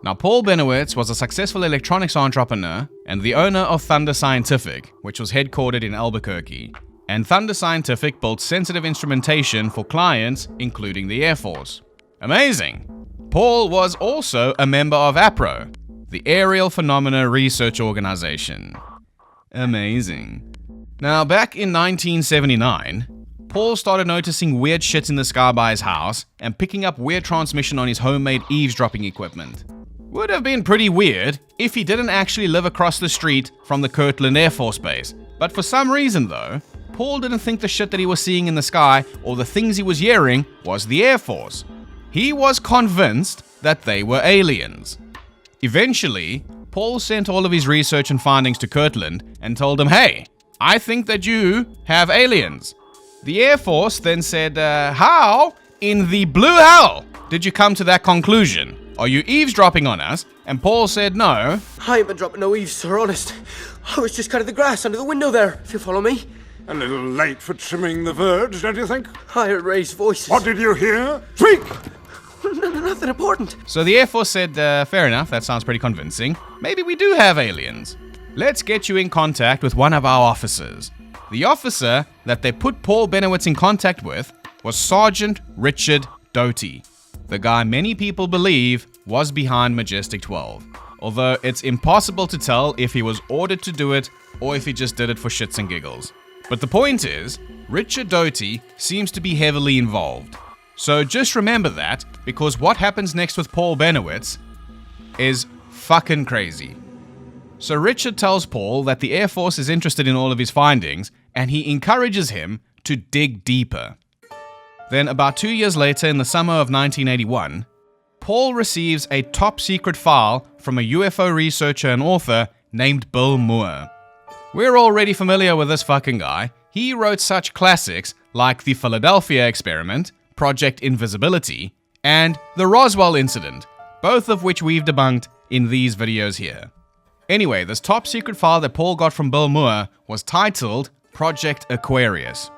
Now, Paul Benowitz was a successful electronics entrepreneur and the owner of Thunder Scientific, which was headquartered in Albuquerque. And Thunder Scientific built sensitive instrumentation for clients, including the Air Force. Amazing! Paul was also a member of APRO, the Aerial Phenomena Research Organization. Amazing. Now, back in 1979, Paul started noticing weird shit in the sky by his house and picking up weird transmission on his homemade eavesdropping equipment. Would have been pretty weird if he didn't actually live across the street from the Kirtland Air Force Base. But for some reason though, Paul didn't think the shit that he was seeing in the sky or the things he was hearing was the Air Force. He was convinced that they were aliens. Eventually, Paul sent all of his research and findings to Kirtland and told them, hey, I think that you have aliens. The Air Force then said, how in the blue hell did you come to that conclusion? Are you eavesdropping on us? And Paul said no. I ain't been dropping no eaves, sir, honest. I was just cutting the grass under the window there, if you follow me. A little late for trimming the verge, don't you think? I heard raised voices. What did you hear? Speak! Nothing important. So the Air Force said, fair enough, that sounds pretty convincing. Maybe we do have aliens. Let's get you in contact with one of our officers. The officer that they put Paul Benowitz in contact with was Sergeant Richard Doty. the guy many people believe was behind Majestic-12, although it's impossible to tell if he was ordered to do it or if he just did it for shits and giggles. But the point is, Richard Doty seems to be heavily involved. So just remember that, because what happens next with Paul Benowitz is fucking crazy. So Richard tells Paul that the Air Force is interested in all of his findings, and he encourages him to dig deeper. Then about 2 years later, in the summer of 1981, Paul receives a top-secret file from a UFO researcher and author named Bill Moore. We're already familiar with this fucking guy. He wrote such classics like the Philadelphia Experiment, Project Invisibility, and the Roswell Incident, both of which we've debunked in these videos here. Anyway, this top-secret file that Paul got from Bill Moore was titled Project Aquarius.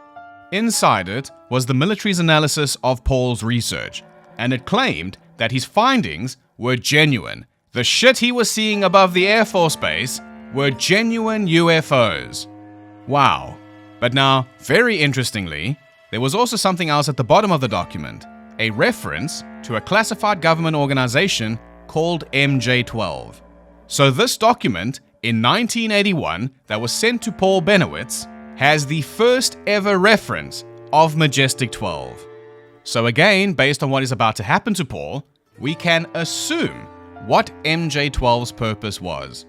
Inside it was the military's analysis of Paul's research, and it claimed that his findings were genuine. The shit he was seeing above the Air Force Base were genuine UFOs. Wow. But now, very interestingly, there was also something else at the bottom of the document, a reference to a classified government organization called MJ-12. So this document in 1981 that was sent to Paul Benowitz has the first ever reference of Majestic-12. So again, based on what is about to happen to Paul, we can assume what MJ-12's purpose was.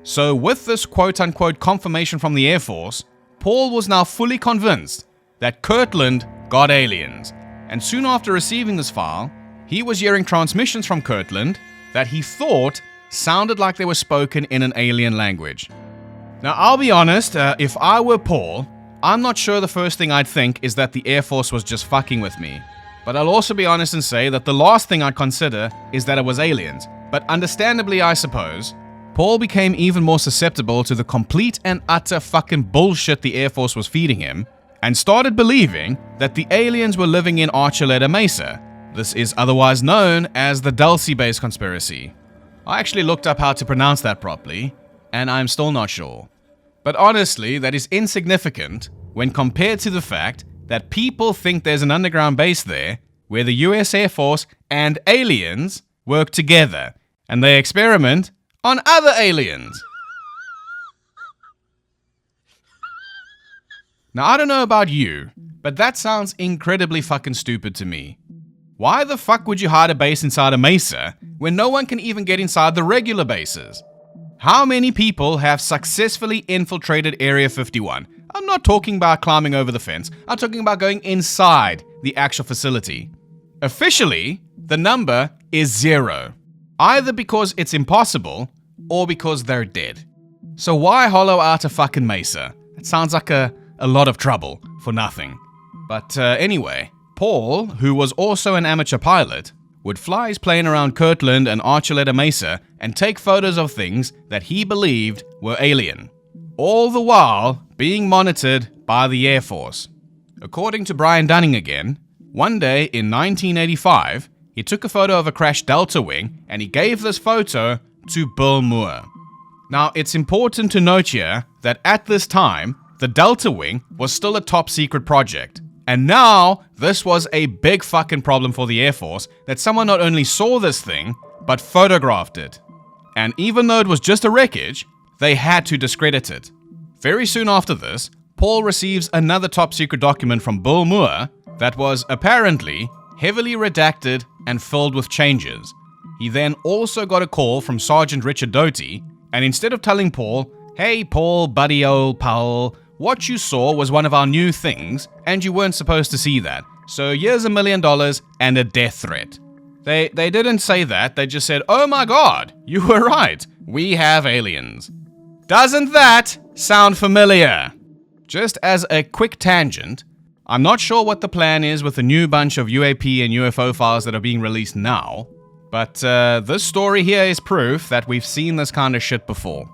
So with this quote-unquote confirmation from the Air Force, Paul was now fully convinced that Kirtland got aliens, and soon after receiving this file, he was hearing transmissions from Kirtland that he thought sounded like they were spoken in an alien language. Now, I'll be honest, if I were Paul, I'm not sure the first thing I'd think is that the Air Force was just fucking with me. But I'll also be honest and say that the last thing I'd consider is that it was aliens. But understandably, I suppose, Paul became even more susceptible to the complete and utter fucking bullshit the Air Force was feeding him, and started believing that the aliens were living in Archuleta Mesa. This is otherwise known as the Dulce Base Conspiracy. I actually looked up how to pronounce that properly, and I'm still not sure. But honestly, that is insignificant when compared to the fact that people think there's an underground base there where the US Air Force and aliens work together, and they experiment on other aliens. Now, I don't know about you, but that sounds incredibly fucking stupid to me. Why the fuck would you hide a base inside a mesa when no one can even get inside the regular bases? How many people have successfully infiltrated Area 51? I'm not talking about climbing over the fence. I'm talking about going inside the actual facility. Officially, the number is 0. Either because it's impossible or because they're dead. So why hollow out a fucking mesa? It sounds like a lot of trouble for nothing. But anyway, Paul, who was also an amateur pilot, would fly his plane around Kirtland and Archuleta Mesa and take photos of things that he believed were alien, all the while being monitored by the Air Force. According to Brian Dunning again, one day in 1985, he took a photo of a crashed Delta wing and he gave this photo to Bill Moore. Now, it's important to note here that at this time, the Delta wing was still a top secret project. And now, this was a big fucking problem for the Air Force that someone not only saw this thing, but photographed it. And even though it was just a wreckage, they had to discredit it. Very soon after this, Paul receives another top secret document from Bill Moore that was apparently heavily redacted and filled with changes. He then also got a call from Sergeant Richard Doty, and instead of telling Paul, "Hey Paul, buddy old pal, what you saw was one of our new things, and you weren't supposed to see that. So here's $1 million and a death threat." They didn't say that, they just said, "Oh my god, you were right, we have aliens." Doesn't that sound familiar? Just as a quick tangent, I'm not sure what the plan is with the new bunch of UAP and UFO files that are being released now, but this story here is proof that we've seen this kind of shit before.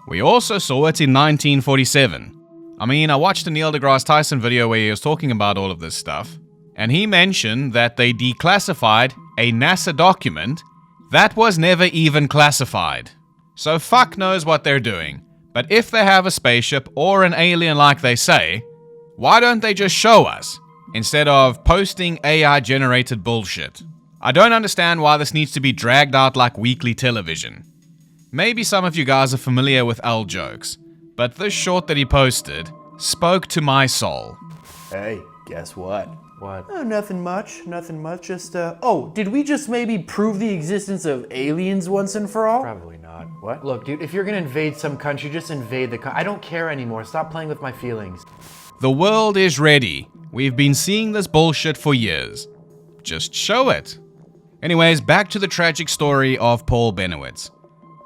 We also saw it in 1947. I mean, I watched a Neil deGrasse Tyson video where he was talking about all of this stuff, and he mentioned that they declassified a NASA document that was never even classified. So fuck knows what they're doing. But if they have a spaceship or an alien like they say, why don't they just show us, instead of posting AI-generated bullshit? I don't understand why this needs to be dragged out like weekly television. Maybe some of you guys are familiar with L jokes, but this short that he posted spoke to my soul. Hey, guess what? What? Oh, nothing much. Just, oh, did we just maybe prove the existence of aliens once and for all? Probably not. What? Look, dude, if you're gonna invade some country, just invade the country. I don't care anymore. Stop playing with my feelings. The world is ready. We've been seeing this bullshit for years. Just show it. Anyways, back to the tragic story of Paul Benowitz.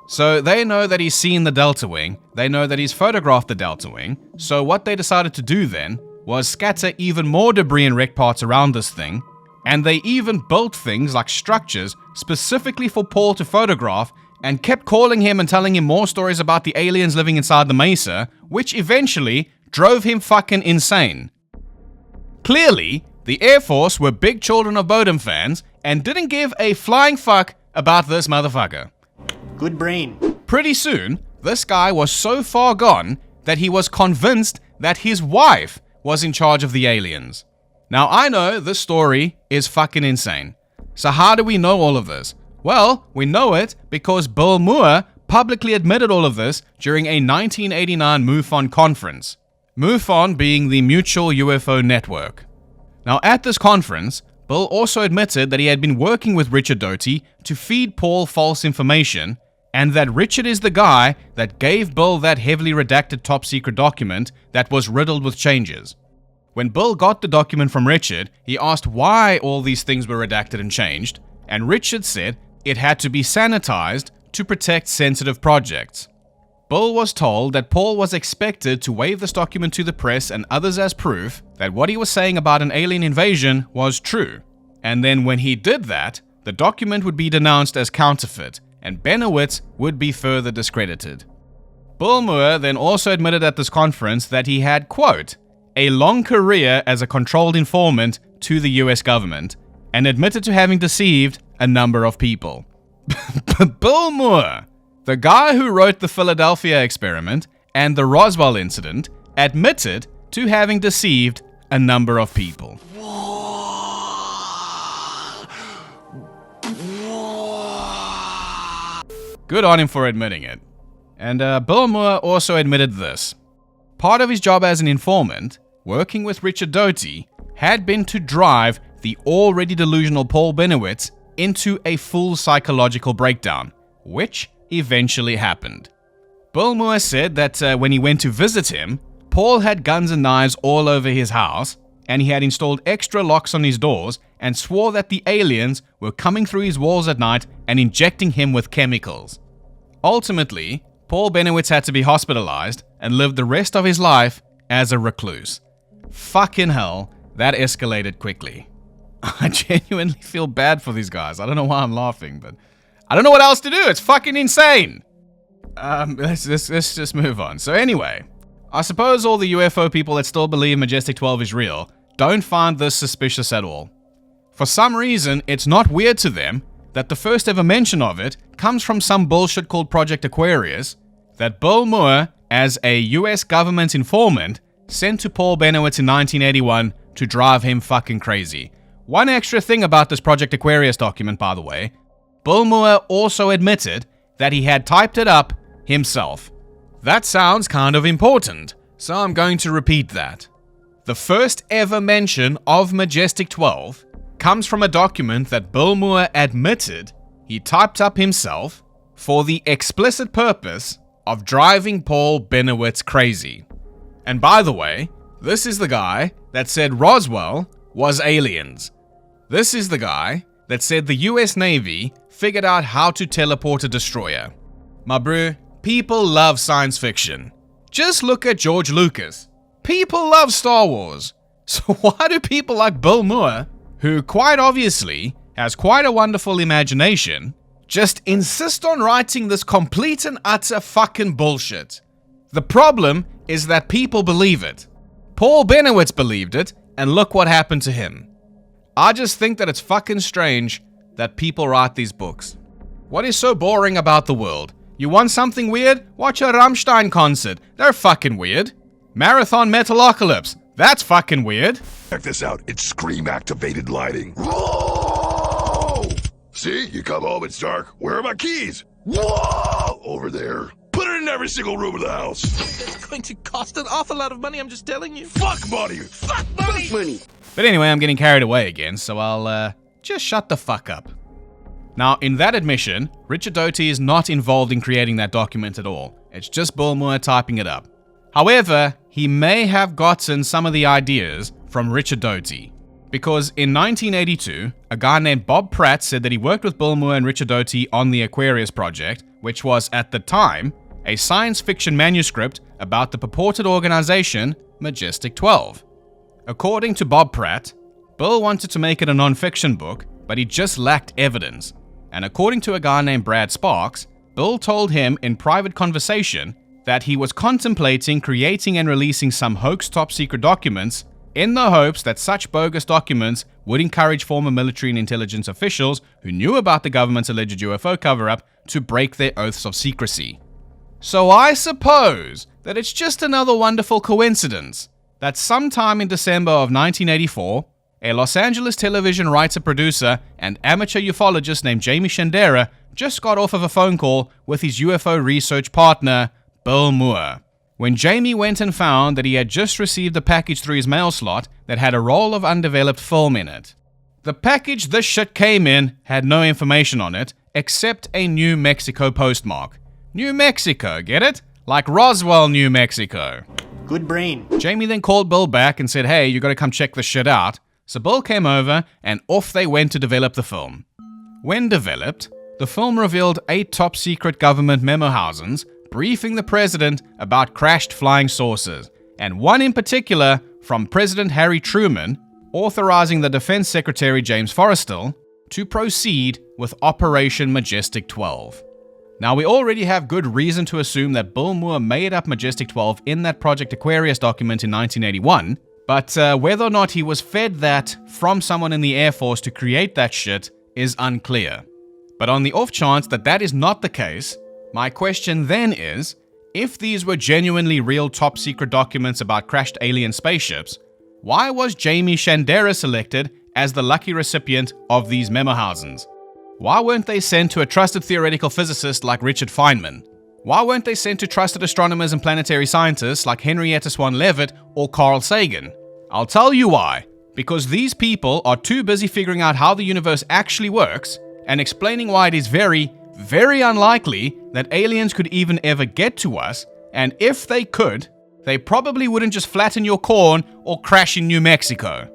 So they know that he's seen the Delta Wing. They know that he's photographed the Delta Wing. So what they decided to do then was scatter even more debris and wreck parts around this thing, and they even built things like structures specifically for Paul to photograph and kept calling him and telling him more stories about the aliens living inside the mesa, which eventually drove him fucking insane. Clearly, the Air Force were big Children of Bodom fans and didn't give a flying fuck about this motherfucker. Good brain. Pretty soon, this guy was so far gone that he was convinced that his wife was in charge of the aliens. Now, I know this story is fucking insane. So how do we know all of this? Well, we know it because Bill Moore publicly admitted all of this during a 1989 MUFON conference. MUFON being the Mutual UFO Network. Now, at this conference, Bill also admitted that he had been working with Richard Doty to feed Paul false information, and that Richard is the guy that gave Bill that heavily redacted top secret document that was riddled with changes. When Bill got the document from Richard, he asked why all these things were redacted and changed, and Richard said it had to be sanitized to protect sensitive projects. Bill was told that Paul was expected to wave this document to the press and others as proof that what he was saying about an alien invasion was true. And then when he did that, the document would be denounced as counterfeit, and Benowitz would be further discredited. Bill Moore then also admitted at this conference that he had, quote, a long career as a controlled informant to the US government, and admitted to having deceived a number of people. Bill Moore, the guy who wrote the Philadelphia experiment and the Roswell incident, admitted to having deceived a number of people. Good on him for admitting it. And Bill Moore also admitted this. Part of his job as an informant, working with Richard Doty, had been to drive the already delusional Paul Benowitz into a full psychological breakdown, which eventually happened. Bill Moore said that when he went to visit him, Paul had guns and knives all over his house, and he had installed extra locks on his doors and swore that the aliens were coming through his walls at night and injecting him with chemicals. Ultimately, Paul Benowitz had to be hospitalized and lived the rest of his life as a recluse. Fucking hell, that escalated quickly. I genuinely feel bad for these guys. I don't know why I'm laughing, but I don't know what else to do. It's fucking insane. Let's just move on. So anyway, I suppose all the UFO people that still believe Majestic-12 is real don't find this suspicious at all. For some reason, it's not weird to them that the first ever mention of it comes from some bullshit called Project Aquarius that Bill Moore, as a US government informant, sent to Paul Benowitz in 1981 to drive him fucking crazy. One extra thing about this Project Aquarius document, by the way, Bill Moore also admitted that he had typed it up himself. That sounds kind of important, so I'm going to repeat that. The first ever mention of Majestic-12 comes from a document that Bill Moore admitted he typed up himself for the explicit purpose of driving Paul Benowitz crazy. And by the way, this is the guy that said Roswell was aliens. This is the guy that said the US Navy figured out how to teleport a destroyer. My bro, people love science fiction. Just look at George Lucas. People love Star Wars. So why do people like Bill Moore, who quite obviously has quite a wonderful imagination, just insist on writing this complete and utter fucking bullshit? The problem is that people believe it. Paul Benowitz believed it, and look what happened to him. I just think that it's fucking strange that people write these books. What is so boring about the world? You want something weird? Watch a Rammstein concert. They're fucking weird. Marathon Metalocalypse. That's fucking weird. Check this out. It's scream-activated lighting. Whoa! See, you come home, it's dark. Where are my keys? Whoa! Over there. Put it in every single room of the house. It's going to cost an awful lot of money, I'm just telling you. Fuck money! Fuck money! But anyway, I'm getting carried away again, so I'll just shut the fuck up. Now, in that admission, Richard Doty is not involved in creating that document at all. It's just Bill Moore typing it up. However, he may have gotten some of the ideas from Richard Doty. Because in 1982, a guy named Bob Pratt said that he worked with Bill Moore and Richard Doty on the Aquarius project, which was, at the time, a science fiction manuscript about the purported organization Majestic-12. According to Bob Pratt, Bill wanted to make it a non-fiction book, but he just lacked evidence. And according to a guy named Brad Sparks, Bill told him in private conversation that he was contemplating creating and releasing some hoax top-secret documents in the hopes that such bogus documents would encourage former military and intelligence officials who knew about the government's alleged UFO cover-up to break their oaths of secrecy. So I suppose that it's just another wonderful coincidence that sometime in December of 1984, a Los Angeles television writer-producer and amateur ufologist named Jamie Shandera just got off of a phone call with his UFO research partner, Bill Moore, when Jamie went and found that he had just received a package through his mail slot that had a roll of undeveloped film in it. The package this shit came in had no information on it except a New Mexico postmark. New Mexico, get it? Like Roswell, New Mexico. Good brain. Jamie then called Bill back and said, hey, you gotta come check this shit out. So Bill came over and off they went to develop the film. When developed, the film revealed 8 top-secret government memo housings briefing the president about crashed flying saucers, and one in particular from President Harry Truman, authorizing the Defense Secretary James Forrestal to proceed with Operation Majestic-12. Now, we already have good reason to assume that Bill Moore made up Majestic-12 in that Project Aquarius document in 1981, but whether or not he was fed that from someone in the Air Force to create that shit is unclear. But on the off chance that that is not the case, my question then is, if these were genuinely real top-secret documents about crashed alien spaceships, why was Jamie Shandera selected as the lucky recipient of these memo housings? Why weren't they sent to a trusted theoretical physicist like Richard Feynman? Why weren't they sent to trusted astronomers and planetary scientists like Henrietta Swan Leavitt or Carl Sagan? I'll tell you why. Because these people are too busy figuring out how the universe actually works and explaining why it is very, very unlikely that aliens could even ever get to us, and if they could, they probably wouldn't just flatten your corn or crash in New Mexico.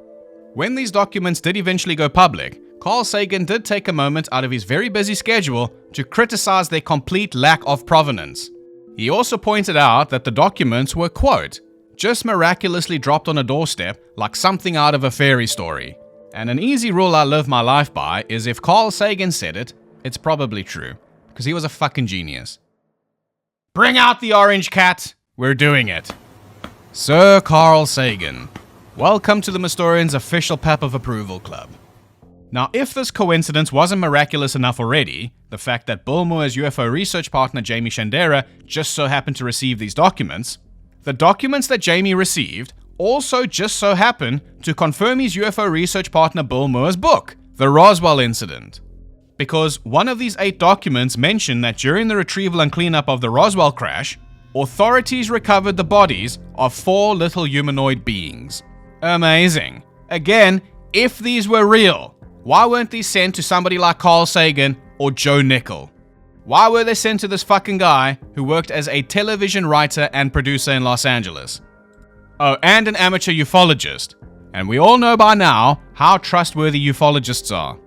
When these documents did eventually go public, Carl Sagan did take a moment out of his very busy schedule to criticize their complete lack of provenance. He also pointed out that the documents were, quote, just miraculously dropped on a doorstep like something out of a fairy story. And an easy rule I live my life by is if Carl Sagan said it, it's probably true, because he was a fucking genius. Bring out the orange cat! We're doing it. Sir Carl Sagan, welcome to the Mystorian's official Pap of Approval Club. Now, if this coincidence wasn't miraculous enough already, the fact that Bill Moore's UFO research partner Jamie Shandera just so happened to receive these documents, the documents that Jamie received also just so happened to confirm his UFO research partner Bill Moore's book, The Roswell Incident. Because one of these 8 documents mentioned that during the retrieval and cleanup of the Roswell crash, authorities recovered the bodies of 4 little humanoid beings. Amazing. Again, if these were real, why weren't these sent to somebody like Carl Sagan or Joe Nickell? Why were they sent to this fucking guy who worked as a television writer and producer in Los Angeles? Oh, and an amateur ufologist. And we all know by now how trustworthy ufologists are.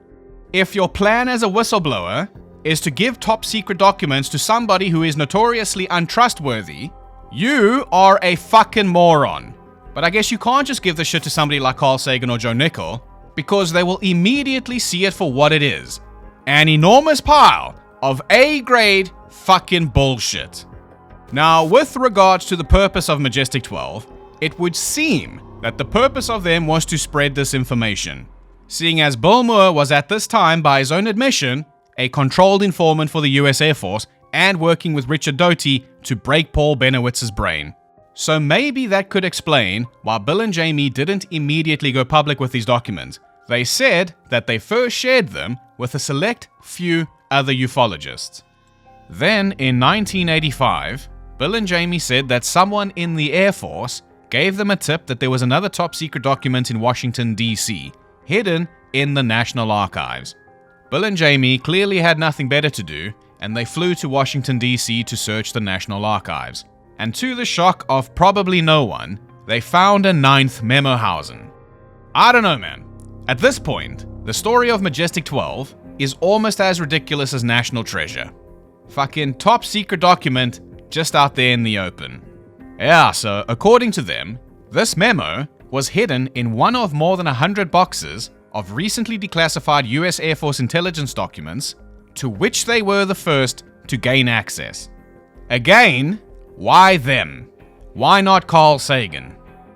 If your plan as a whistleblower is to give top secret documents to somebody who is notoriously untrustworthy, you are a fucking moron. But I guess you can't just give the shit to somebody like Carl Sagan or Joe Nickell, because they will immediately see it for what it is. An enormous pile of A-grade fucking bullshit. Now, with regards to the purpose of Majestic-12, it would seem that the purpose of them was to spread disinformation, seeing as Bill Moore was at this time, by his own admission, a controlled informant for the US Air Force and working with Richard Doty to break Paul Benowitz's brain. So maybe that could explain why Bill and Jamie didn't immediately go public with these documents. They said that they first shared them with a select few other ufologists. Then, in 1985, Bill and Jamie said that someone in the Air Force gave them a tip that there was another top-secret document in Washington, D.C., hidden in the National Archives. Bill and Jamie clearly had nothing better to do, and they flew to Washington, D.C. to search the National Archives. And to the shock of probably no one, they found a 9th Memohausen. I don't know, man. At this point, the story of Majestic-12 is almost as ridiculous as National Treasure. Fucking top secret document just out there in the open. Yeah, so according to them, this memo was hidden in one of more than 100 boxes of recently declassified US Air Force intelligence documents to which they were the first to gain access. Again, why them? Why not Carl Sagan?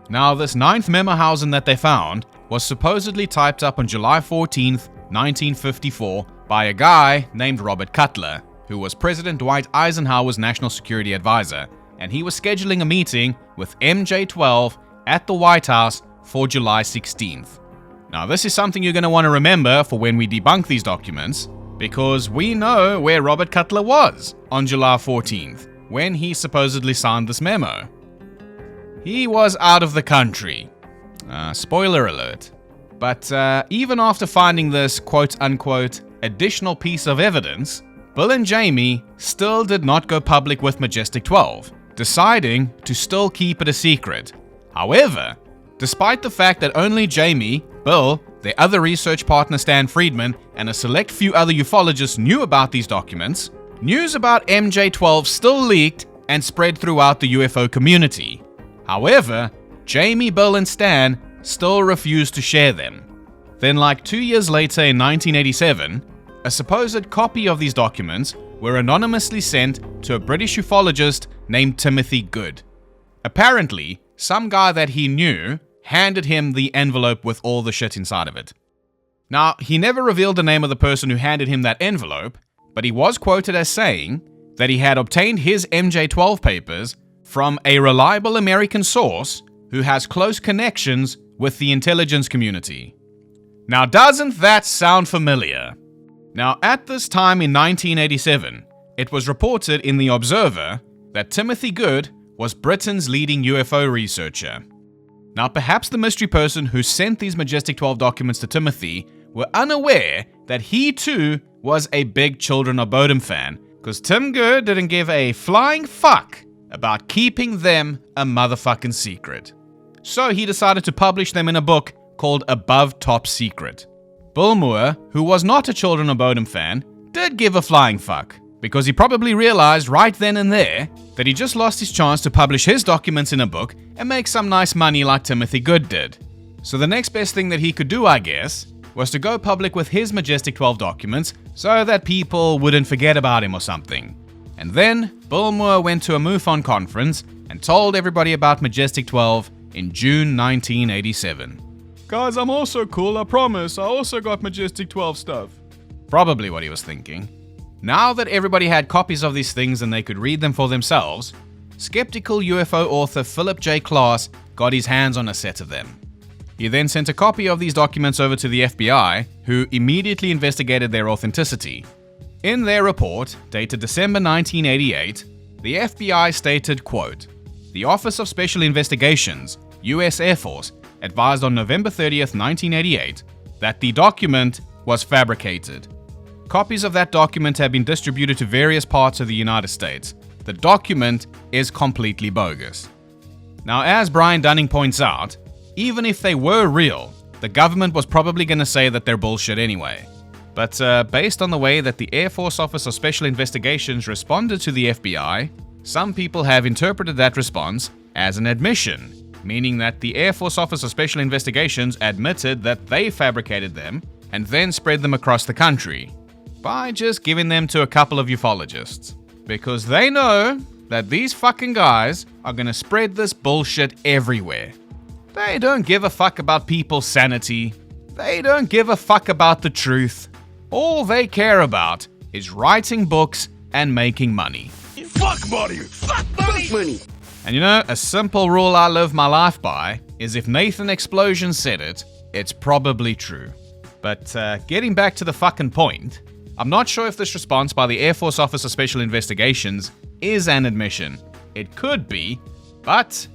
Now, this 9th Memohausen that they found was supposedly typed up on July 14th, 1954 by a guy named Robert Cutler, who was President Dwight Eisenhower's national security advisor, and he was scheduling a meeting with MJ-12 at the White House for July 16th. Now, this is something you're going to want to remember for when we debunk these documents, because we know where Robert Cutler was on July 14th, when he supposedly signed this memo. He was out of the country. Spoiler alert. But even after finding this quote-unquote additional piece of evidence, Bill and Jamie still did not go public with Majestic-12, deciding to still keep it a secret. However, despite the fact that only Jamie, Bill, their other research partner Stan Friedman, and a select few other ufologists knew about these documents, news about MJ-12 still leaked and spread throughout the UFO community. However, Jamie, Bill, and Stan still refused to share them. Then, like 2 years later in 1987, a supposed copy of these documents were anonymously sent to a British ufologist named Timothy Good. Apparently, some guy that he knew handed him the envelope with all the shit inside of it. Now, he never revealed the name of the person who handed him that envelope, but he was quoted as saying that he had obtained his MJ-12 papers from a reliable American source who has close connections with the intelligence community. Now, doesn't that sound familiar? Now, at this time in 1987, it was reported in The Observer that Timothy Good was Britain's leading UFO researcher. Now, perhaps the mystery person who sent these Majestic-12 documents to Timothy were unaware that he too was a big Children of Bodom fan, because Tim Good didn't give a flying fuck about keeping them a motherfucking secret. So he decided to publish them in a book called Above Top Secret. Bill Moore, who was not a Children of Bodom fan, did give a flying fuck, because he probably realized right then and there that he just lost his chance to publish his documents in a book and make some nice money like Timothy Good did. So the next best thing that he could do, I guess, was to go public with his Majestic-12 documents so that people wouldn't forget about him or something. And then Bill Moore went to a MUFON conference and told everybody about Majestic-12 in June 1987. Guys, I'm also cool, I promise. I also got Majestic-12 stuff. Probably what he was thinking. Now that everybody had copies of these things and they could read them for themselves, skeptical UFO author Philip J. Klass got his hands on a set of them. He then sent a copy of these documents over to the FBI, who immediately investigated their authenticity. In their report, dated December 1988, the FBI stated, quote, "The Office of Special Investigations, US Air Force, advised on November 30th, 1988, that the document was fabricated. Copies of that document have been distributed to various parts of the United States. The document is completely bogus." Now, as Brian Dunning points out, even if they were real, the government was probably going to say that they're bullshit anyway. But based on the way that the Air Force Office of Special Investigations responded to the FBI, some people have interpreted that response as an admission, meaning that the Air Force Office of Special Investigations admitted that they fabricated them and then spread them across the country by just giving them to a couple of ufologists. Because they know that these fucking guys are gonna spread this bullshit everywhere. They don't give a fuck about people's sanity. They don't give a fuck about the truth. All they care about is writing books and making money. Fuck money! Fuck money! And you know, a simple rule I live my life by is if Nathan Explosion said it, it's probably true. But getting back to the fucking point, I'm not sure if this response by the Air Force Office of Special Investigations is an admission. It could be, but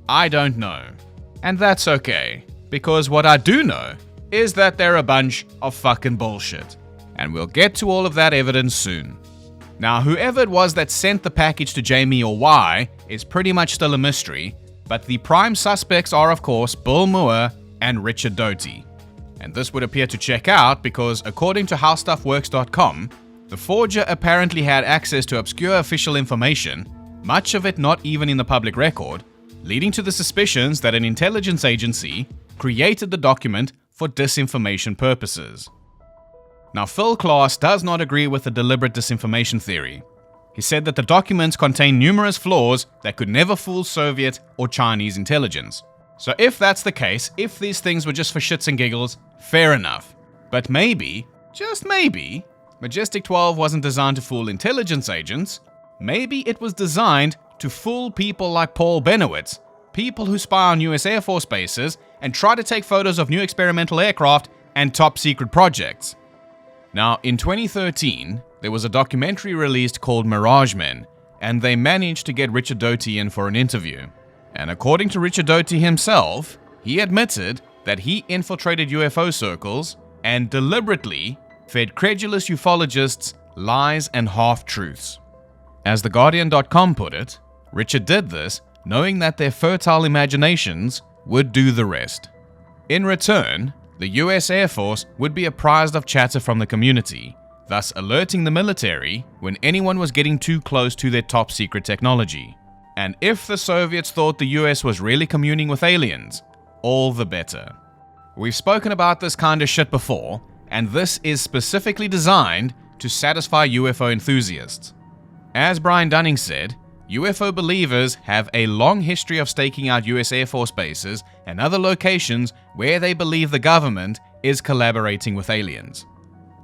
I don't know. And that's okay, because what I do know is that they're a bunch of fucking bullshit. And we'll get to all of that evidence soon. Now, whoever it was that sent the package to Jamie or why is pretty much still a mystery, but the prime suspects are, of course, Bill Moore and Richard Doty. And this would appear to check out because, according to HowStuffWorks.com, the forger apparently had access to obscure official information, much of it not even in the public record, leading to the suspicions that an intelligence agency created the document for disinformation purposes. Now, Phil Klass does not agree with the deliberate disinformation theory. He said that the documents contain numerous flaws that could never fool Soviet or Chinese intelligence. So if that's the case, if these things were just for shits and giggles, fair enough. But maybe, just maybe, Majestic-12 wasn't designed to fool intelligence agents. Maybe it was designed to fool people like Paul Benowitz, people who spy on US Air Force bases and try to take photos of new experimental aircraft and top secret projects. Now, in 2013, there was a documentary released called Mirage Men, and they managed to get Richard Doty in for an interview. And according to Richard Doty himself, he admitted that he infiltrated UFO circles and deliberately fed credulous ufologists lies and half-truths. As TheGuardian.com put it, Richard did this knowing that their fertile imaginations would do the rest. In return, the US Air Force would be apprised of chatter from the community, thus alerting the military when anyone was getting too close to their top secret technology. And if the Soviets thought the US was really communing with aliens, all the better. We've spoken about this kind of shit before, and this is specifically designed to satisfy UFO enthusiasts. As Brian Dunning said, UFO believers have a long history of staking out US Air Force bases and other locations where they believe the government is collaborating with aliens.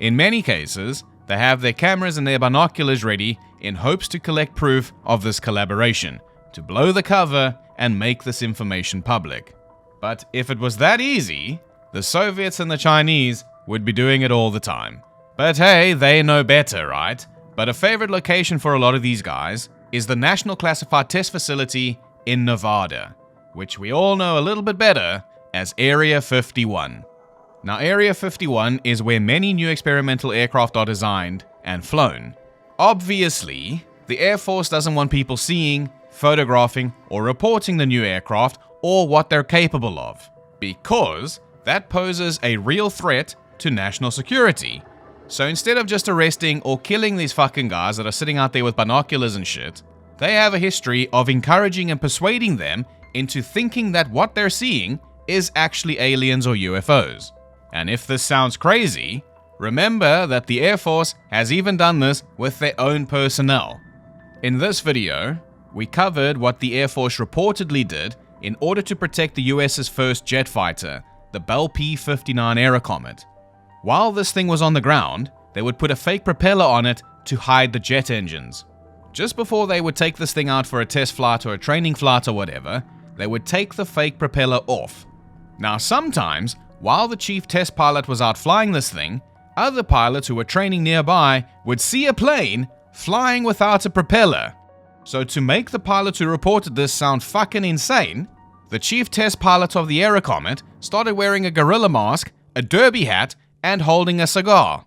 In many cases, they have their cameras and their binoculars ready in hopes to collect proof of this collaboration, to blow the cover and make this information public. But if it was that easy, the Soviets and the Chinese would be doing it all the time. But hey, they know better, right? But a favorite location for a lot of these guys is the National Classified Test Facility in Nevada, which we all know a little bit better as Area 51. Now, Area 51 is where many new experimental aircraft are designed and flown. Obviously, the Air Force doesn't want people seeing, photographing, or reporting the new aircraft or what they're capable of, because that poses a real threat to national security. So instead of just arresting or killing these fucking guys that are sitting out there with binoculars and shit, they have a history of encouraging and persuading them into thinking that what they're seeing is actually aliens or UFOs. And if this sounds crazy, remember that the Air Force has even done this with their own personnel. In this video, we covered what the Air Force reportedly did in order to protect the US's first jet fighter, the Bell P-59 Aerocomet. While this thing was on the ground, they would put a fake propeller on it to hide the jet engines. Just before they would take this thing out for a test flight or a training flight or whatever, they would take the fake propeller off. Now sometimes, while the chief test pilot was out flying this thing, other pilots who were training nearby would see a plane flying without a propeller. So to make the pilots who reported this sound fucking insane, the chief test pilot of the Aerocomet started wearing a gorilla mask, a derby hat, and holding a cigar.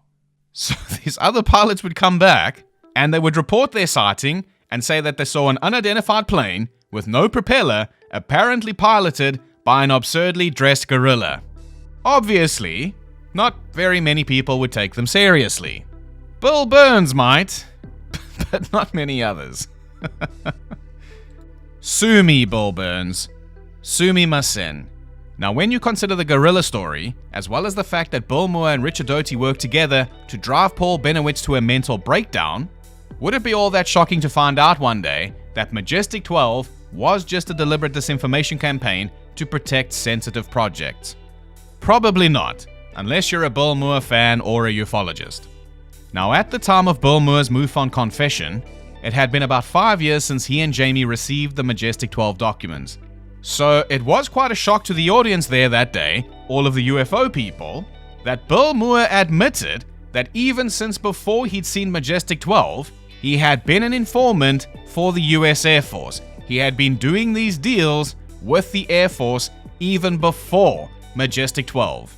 So these other pilots would come back, and they would report their sighting and say that they saw an unidentified plane with no propeller, apparently piloted by an absurdly dressed gorilla. Obviously, not very many people would take them seriously. Bill Burns might, but not many others. Sue me, Bill Burns. Sue me masen. Now, when you consider the gorilla story, as well as the fact that Bill Moore and Richard Doty worked together to drive Paul Benowitz to a mental breakdown, would it be all that shocking to find out one day that Majestic-12 was just a deliberate disinformation campaign to protect sensitive projects? Probably not, unless you're a Bill Moore fan or a ufologist. Now, at the time of Bill Moore's MUFON confession, it had been about 5 years since he and Jamie received the Majestic-12 documents. So it was quite a shock to the audience there that day, all of the UFO people, that Bill Moore admitted that even since before he'd seen Majestic-12, he had been an informant for the US Air Force. He had been doing these deals with the Air Force even before Majestic-12.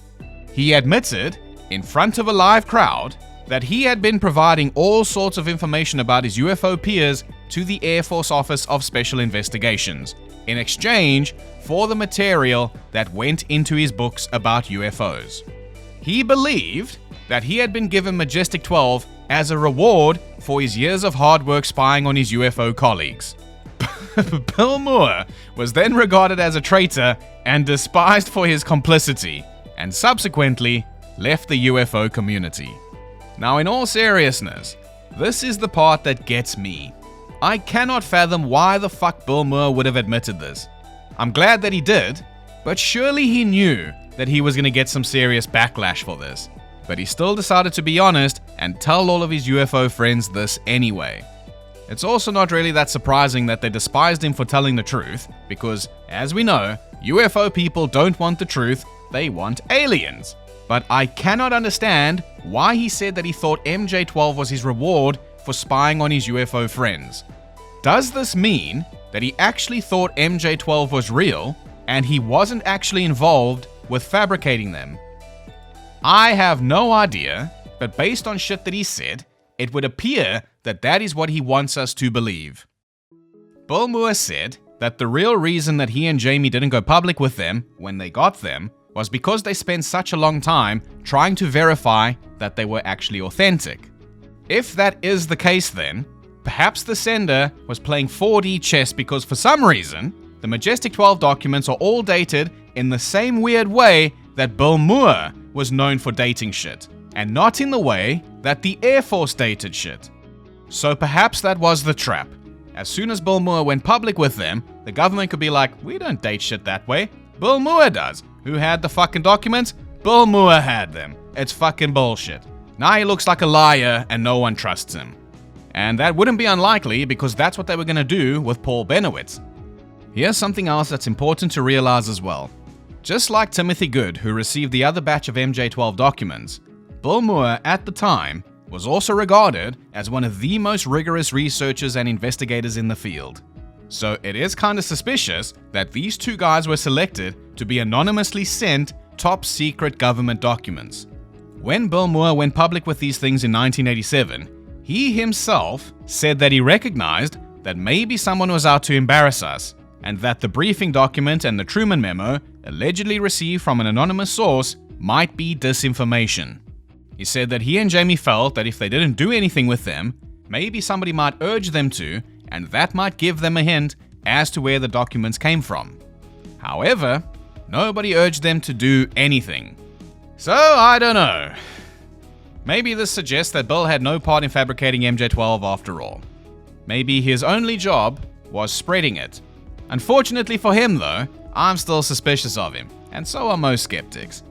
He admitted, in front of a live crowd, that he had been providing all sorts of information about his UFO peers to the Air Force Office of Special Investigations, in exchange for the material that went into his books about UFOs. He believed that he had been given Majestic-12 as a reward for his years of hard work spying on his UFO colleagues. Bill Moore was then regarded as a traitor and despised for his complicity, and subsequently left the UFO community. Now, in all seriousness, this is the part that gets me. I cannot fathom why the fuck Bill Moore would have admitted this. I'm glad that he did, but surely he knew that he was going to get some serious backlash for this. But he still decided to be honest and tell all of his UFO friends this anyway. It's also not really that surprising that they despised him for telling the truth, because, as we know, UFO people don't want the truth, they want aliens. But I cannot understand why he said that he thought MJ-12 was his reward for spying on his UFO friends. Does this mean that he actually thought MJ-12 was real, and he wasn't actually involved with fabricating them? I have no idea, but based on shit that he said, it would appear that that is what he wants us to believe. Bill Moore said that the real reason that he and Jamie didn't go public with them when they got them was because they spent such a long time trying to verify that they were actually authentic. If that is the case, then perhaps the sender was playing 4D chess, because for some reason the Majestic-12 documents are all dated in the same weird way that Bill Moore was known for dating shit, and not in the way that the Air Force dated shit. So perhaps that was the trap. As soon as Bill Moore went public with them, the government could be like, we don't date shit that way. Bill Moore does. Who had the fucking documents? Bill Moore had them. It's fucking bullshit. Now he looks like a liar and no one trusts him. And that wouldn't be unlikely, because that's what they were going to do with Paul Benowitz. Here's something else that's important to realize as well. Just like Timothy Good, who received the other batch of MJ-12 documents, Bill Moore at the time was also regarded as one of the most rigorous researchers and investigators in the field. So it is kind of suspicious that these two guys were selected to be anonymously sent top secret government documents. When Bill Moore went public with these things in 1987, he himself said that he recognized that maybe someone was out to embarrass us, and that the briefing document and the Truman memo, allegedly received from an anonymous source, might be disinformation. He said that he and Jamie felt that if they didn't do anything with them, maybe somebody might urge them to, and that might give them a hint as to where the documents came from. However, nobody urged them to do anything. So, I don't know. Maybe this suggests that Bill had no part in fabricating MJ-12 after all. Maybe his only job was spreading it. Unfortunately for him though, I'm still suspicious of him, and so are most skeptics.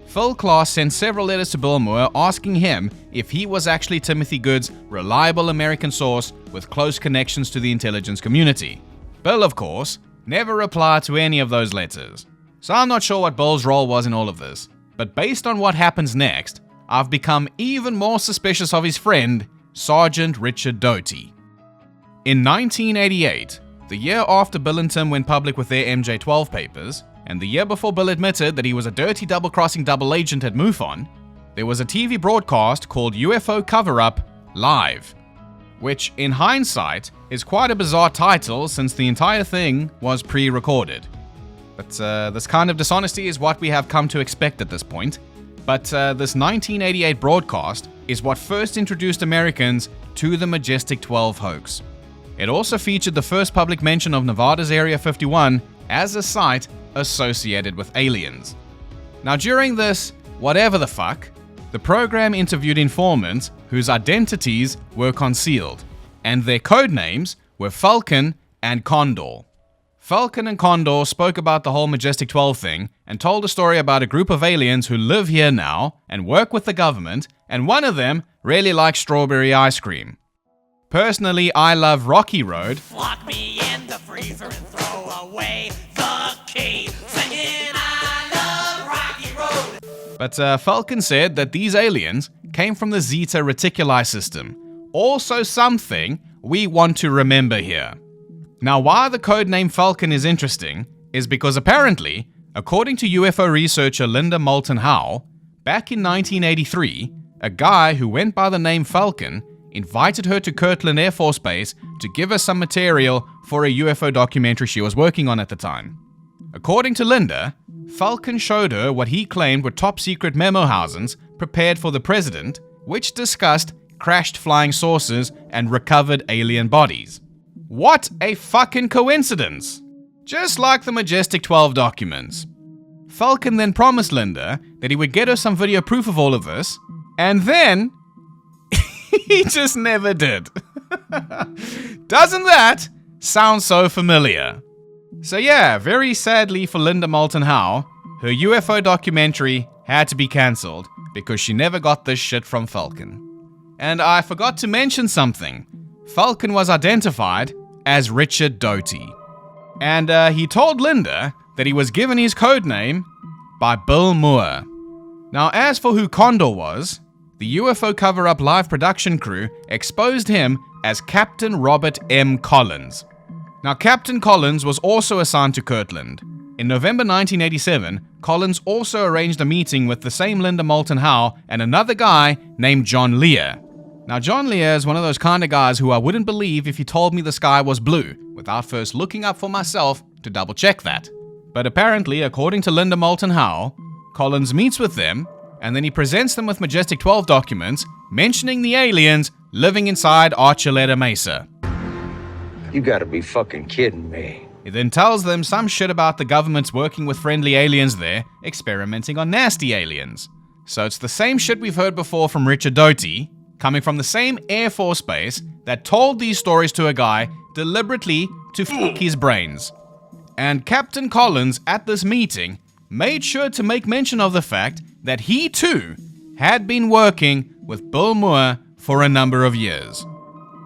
Phil Klass sent several letters to Bill Moore asking him if he was actually Timothy Good's reliable American source with close connections to the intelligence community. Bill, of course, never replied to any of those letters. So I'm not sure what Bill's role was in all of this, but based on what happens next, I've become even more suspicious of his friend, Sergeant Richard Doty. In 1988, the year after Bill and Tim went public with their MJ-12 papers, and the year before Bill admitted that he was a dirty double-crossing double agent at MUFON, there was a TV broadcast called UFO Cover-Up Live, which, in hindsight, is quite a bizarre title since the entire thing was pre-recorded. But this kind of dishonesty is what we have come to expect at this point. But this 1988 broadcast is what first introduced Americans to the Majestic-12 hoax. It also featured the first public mention of Nevada's Area 51 as a site associated with aliens. Now, during this whatever the fuck, the program interviewed informants whose identities were concealed, and their code names were Falcon and Condor. Falcon and Condor spoke about the whole Majestic-12 thing and told a story about a group of aliens who live here now and work with the government, and one of them really likes strawberry ice cream. Personally, I love Rocky Road. Lock me in the freezer and throw away the key. Singing I love Rocky Road. But Falcon said that these aliens came from the Zeta Reticuli system, also something we want to remember here. Now, why the codename Falcon is interesting is because apparently, according to UFO researcher Linda Moulton Howe, back in 1983, a guy who went by the name Falcon invited her to Kirtland Air Force Base to give her some material for a UFO documentary she was working on at the time. According to Linda, Falcon showed her what he claimed were top-secret memo housings prepared for the president, which discussed crashed flying saucers and recovered alien bodies. What a fucking coincidence! Just like the Majestic-12 documents. Falcon then promised Linda that he would get her some video proof of all of this, and then he just never did. Doesn't that sound so familiar? So yeah, very sadly for Linda Moulton Howe, her UFO documentary had to be cancelled because she never got this shit from Falcon. And I forgot to mention something. Falcon was identified as Richard Doty. And he told Linda that he was given his code name by Bill Moore. Now, as for who Condor was, the UFO cover-up live production crew exposed him as Captain Robert M. Collins. Now, Captain Collins was also assigned to Kirtland. In November 1987, Collins also arranged a meeting with the same Linda Moulton Howe and another guy named John Lear. Now, John Lear is one of those kind of guys who I wouldn't believe if he told me the sky was blue, without first looking up for myself to double check that. But apparently, according to Linda Moulton Howe, Collins meets with them, and then he presents them with Majestic-12 documents mentioning the aliens living inside Archuleta Mesa. You gotta be fucking kidding me. He then tells them some shit about the government's working with friendly aliens there, experimenting on nasty aliens. So it's the same shit we've heard before from Richard Doty, coming from the same Air Force base that told these stories to a guy deliberately to fuck his brains. And Captain Collins at this meeting made sure to make mention of the fact that he too had been working with Bill Moore for a number of years.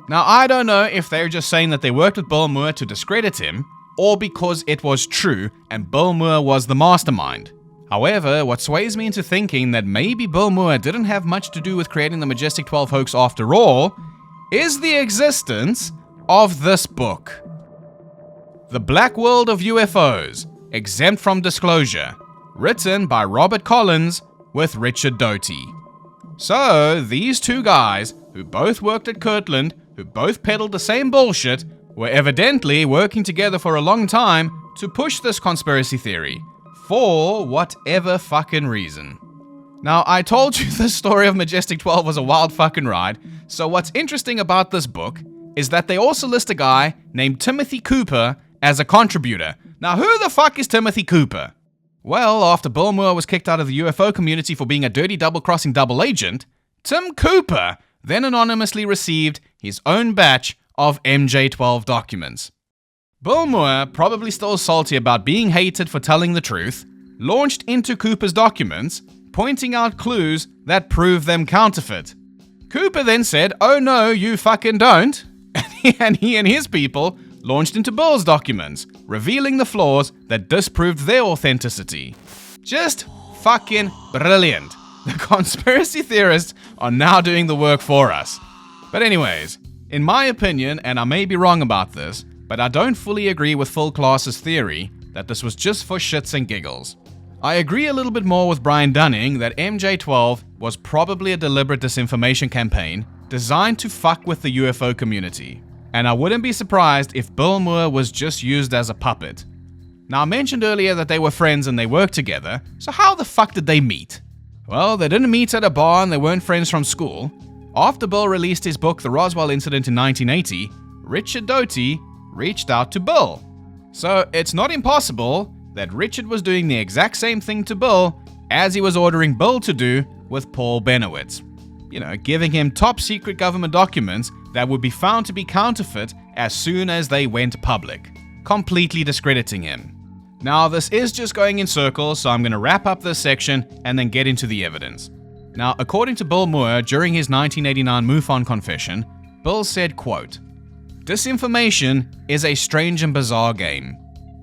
Now, I don't know if they're just saying that they worked with Bill Moore to discredit him, or because it was true and Bill Moore was the mastermind. However, what sways me into thinking that maybe Bill Moore didn't have much to do with creating the Majestic-12 hoax after all, is the existence of this book. The Black World of UFOs, Exempt from Disclosure, written by Robert Collins with Richard Doty. So, these two guys, who both worked at Kirtland, who both peddled the same bullshit, were evidently working together for a long time to push this conspiracy theory, for whatever fucking reason. Now, I told you the story of Majestic-12 was a wild fucking ride, so what's interesting about this book is that they also list a guy named Timothy Cooper as a contributor. Now, who the fuck is Timothy Cooper? Well, after Bill Moore was kicked out of the UFO community for being a dirty double-crossing double agent, Tim Cooper then anonymously received his own batch of MJ-12 documents. Bill Moore, probably still salty about being hated for telling the truth, launched into Cooper's documents, pointing out clues that prove them counterfeit. Cooper then said, "Oh no, you fucking don't," and he and his people launched into Bill's documents, revealing the flaws that disproved their authenticity. Just fucking brilliant. The conspiracy theorists are now doing the work for us. But anyways, in my opinion, and I may be wrong about this, but I don't fully agree with Phil Klass's theory that this was just for shits and giggles. I agree a little bit more with Brian Dunning that MJ-12 was probably a deliberate disinformation campaign designed to fuck with the UFO community. And I wouldn't be surprised if Bill Moore was just used as a puppet. Now, I mentioned earlier that they were friends and they worked together, so how the fuck did they meet? Well, they didn't meet at a bar and they weren't friends from school. After Bill released his book, The Roswell Incident in 1980, Richard Doty reached out to Bill. So it's not impossible that Richard was doing the exact same thing to Bill as he was ordering Bill to do with Paul Benowitz. You know, giving him top secret government documents that would be found to be counterfeit as soon as they went public, completely discrediting him. Now, this is just going in circles, so I'm going to wrap up this section and then get into the evidence. Now, according to Bill Moore, during his 1989 MUFON confession, Bill said, quote, "Disinformation is a strange and bizarre game.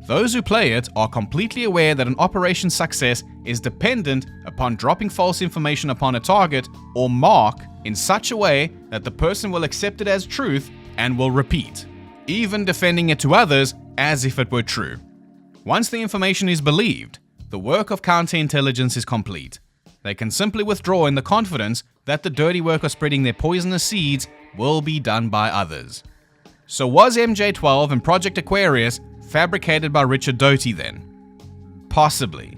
those who play it are completely aware that an operation's success is dependent upon dropping false information upon a target or mark in such a way that the person will accept it as truth and will repeat, even defending it to others as if it were true. Once the information is believed, the work of counterintelligence is complete. They can simply withdraw in the confidence that the dirty work of spreading their poisonous seeds will be done by others. So was MJ-12 and Project Aquarius fabricated by Richard Doty then? Possibly.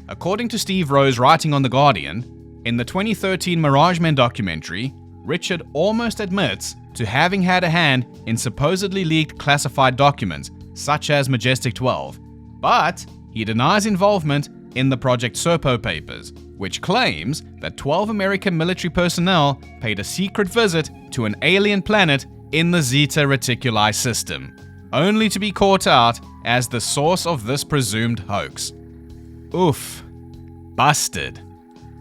According to Steve Rose writing on The Guardian, in the 2013 Mirage Men documentary, Richard almost admits to having had a hand in supposedly leaked classified documents, such as Majestic-12, but he denies involvement in the Project Serpo papers, which claims that 12 American military personnel paid a secret visit to an alien planet in the Zeta Reticuli system, only to be caught out as the source of this presumed hoax. Oof. Busted.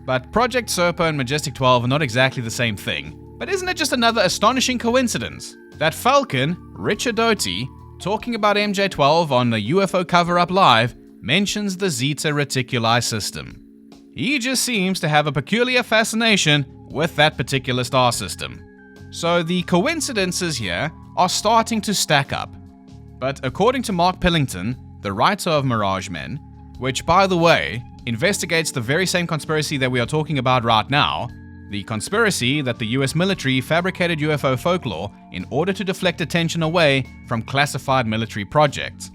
But Project Serpo and Majestic-12 are not exactly the same thing. But isn't it just another astonishing coincidence that Falcon, Richard Doty, talking about MJ-12 on the UFO Cover-Up Live, mentions the Zeta Reticuli system? He just seems to have a peculiar fascination with that particular star system. So the coincidences here are starting to stack up. But according to Mark Pillington, the writer of Mirage Men, which by the way, investigates the very same conspiracy that we are talking about right now, the conspiracy that the US military fabricated UFO folklore in order to deflect attention away from classified military projects.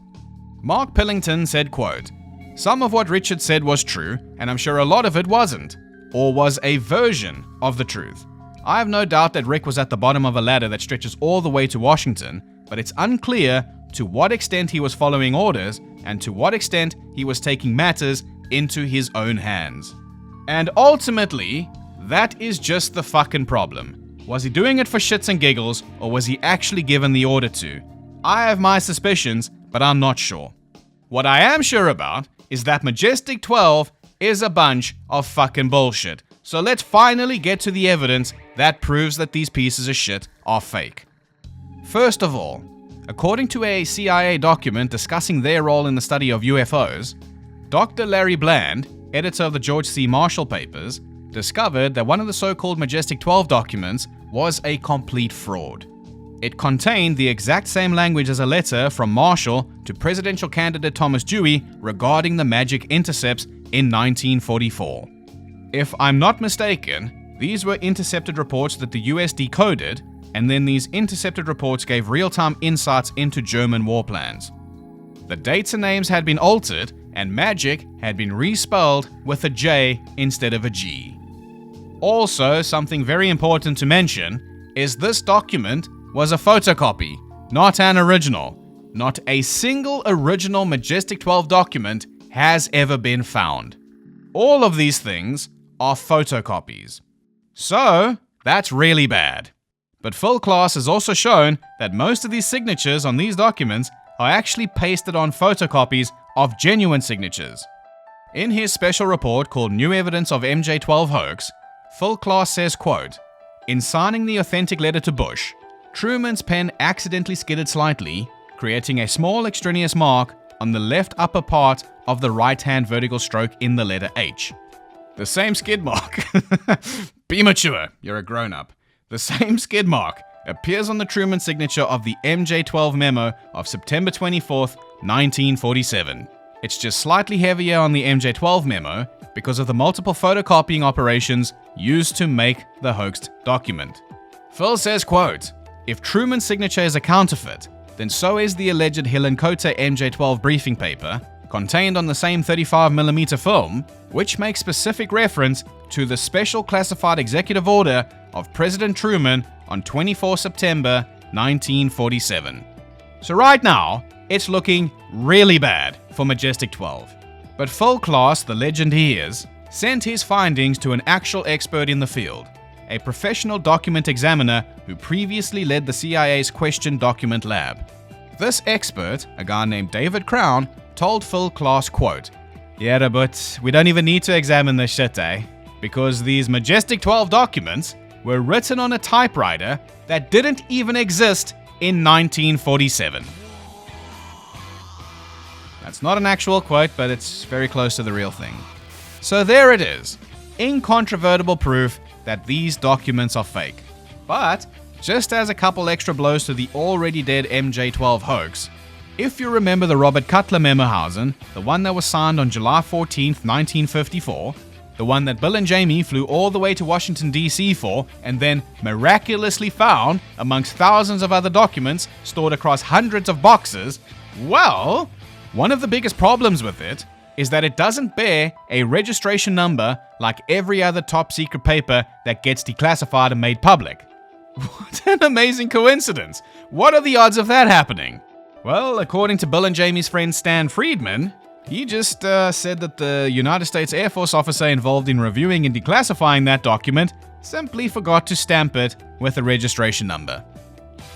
Mark Pillington said, quote, "Some of what Richard said was true, and I'm sure a lot of it wasn't, or was a version of the truth. I have no doubt that Rick was at the bottom of a ladder that stretches all the way to Washington, but it's unclear to what extent he was following orders and to what extent he was taking matters into his own hands. And ultimately, that is just the fucking problem. Was he doing it for shits and giggles, or was he actually given the order to? I have my suspicions, but I'm not sure. What I am sure about is that Majestic-12 is a bunch of fucking bullshit. So let's finally get to the evidence that proves that these pieces of shit are fake. First of all, according to a CIA document discussing their role in the study of UFOs, Dr. Larry Bland, editor of the George C. Marshall papers, discovered that one of the so-called Majestic-12 documents was a complete fraud. It contained the exact same language as a letter from Marshall to presidential candidate Thomas Dewey regarding the magic intercepts in 1944. If I'm not mistaken, these were intercepted reports that the US decoded, and then these intercepted reports gave real-time insights into German war plans. The dates and names had been altered, and magic had been respelled with a J instead of a G. Also, something very important to mention is this document was a photocopy, not an original. Not a single original Majestic-12 document has ever been found. All of these things are photocopies. So, that's really bad. But Phil Klass has also shown that most of these signatures on these documents are actually pasted on photocopies of genuine signatures. In his special report called New Evidence of MJ-12 Hoax, Phil Klass says, quote, "In signing the authentic letter to Bush, Truman's pen accidentally skidded slightly, creating a small extraneous mark on the left upper part of the right-hand vertical stroke in the letter H. The same skid mark." Be mature, you're a grown-up. The same skid mark appears on the Truman signature of the MJ-12 memo of September 24th, 1947. It's just slightly heavier on the MJ-12 memo because of the multiple photocopying operations used to make the hoaxed document. Phil says, quote, "If Truman's signature is a counterfeit, then so is the alleged Helen Cote MJ-12 briefing paper contained on the same 35mm film, which makes specific reference to the special classified executive order of President Truman on 24 September 1947. So right now, it's looking really bad for Majestic-12. But Phil Klass, the legend he is, sent his findings to an actual expert in the field, a professional document examiner who previously led the CIA's Question Document Lab. This expert, a guy named David Crown, told Phil Klass, quote, "Yeah, but we don't even need to examine this shit, eh? Because these Majestic-12 documents were written on a typewriter that didn't even exist in 1947. That's not an actual quote, but it's very close to the real thing. So there it is. Incontrovertible proof that these documents are fake. But, just as a couple extra blows to the already dead MJ-12 hoax, if you remember the Robert Cutler Memohausen, the one that was signed on July 14th, 1954, the one that Bill and Jamie flew all the way to Washington, D.C. for, and then miraculously found amongst thousands of other documents stored across hundreds of boxes, well, one of the biggest problems with it is that it doesn't bear a registration number like every other top secret paper that gets declassified and made public. What an amazing coincidence! What are the odds of that happening? Well, according to Bill and Jamie's friend Stan Friedman, he just said that the United States Air Force officer involved in reviewing and declassifying that document simply forgot to stamp it with a registration number.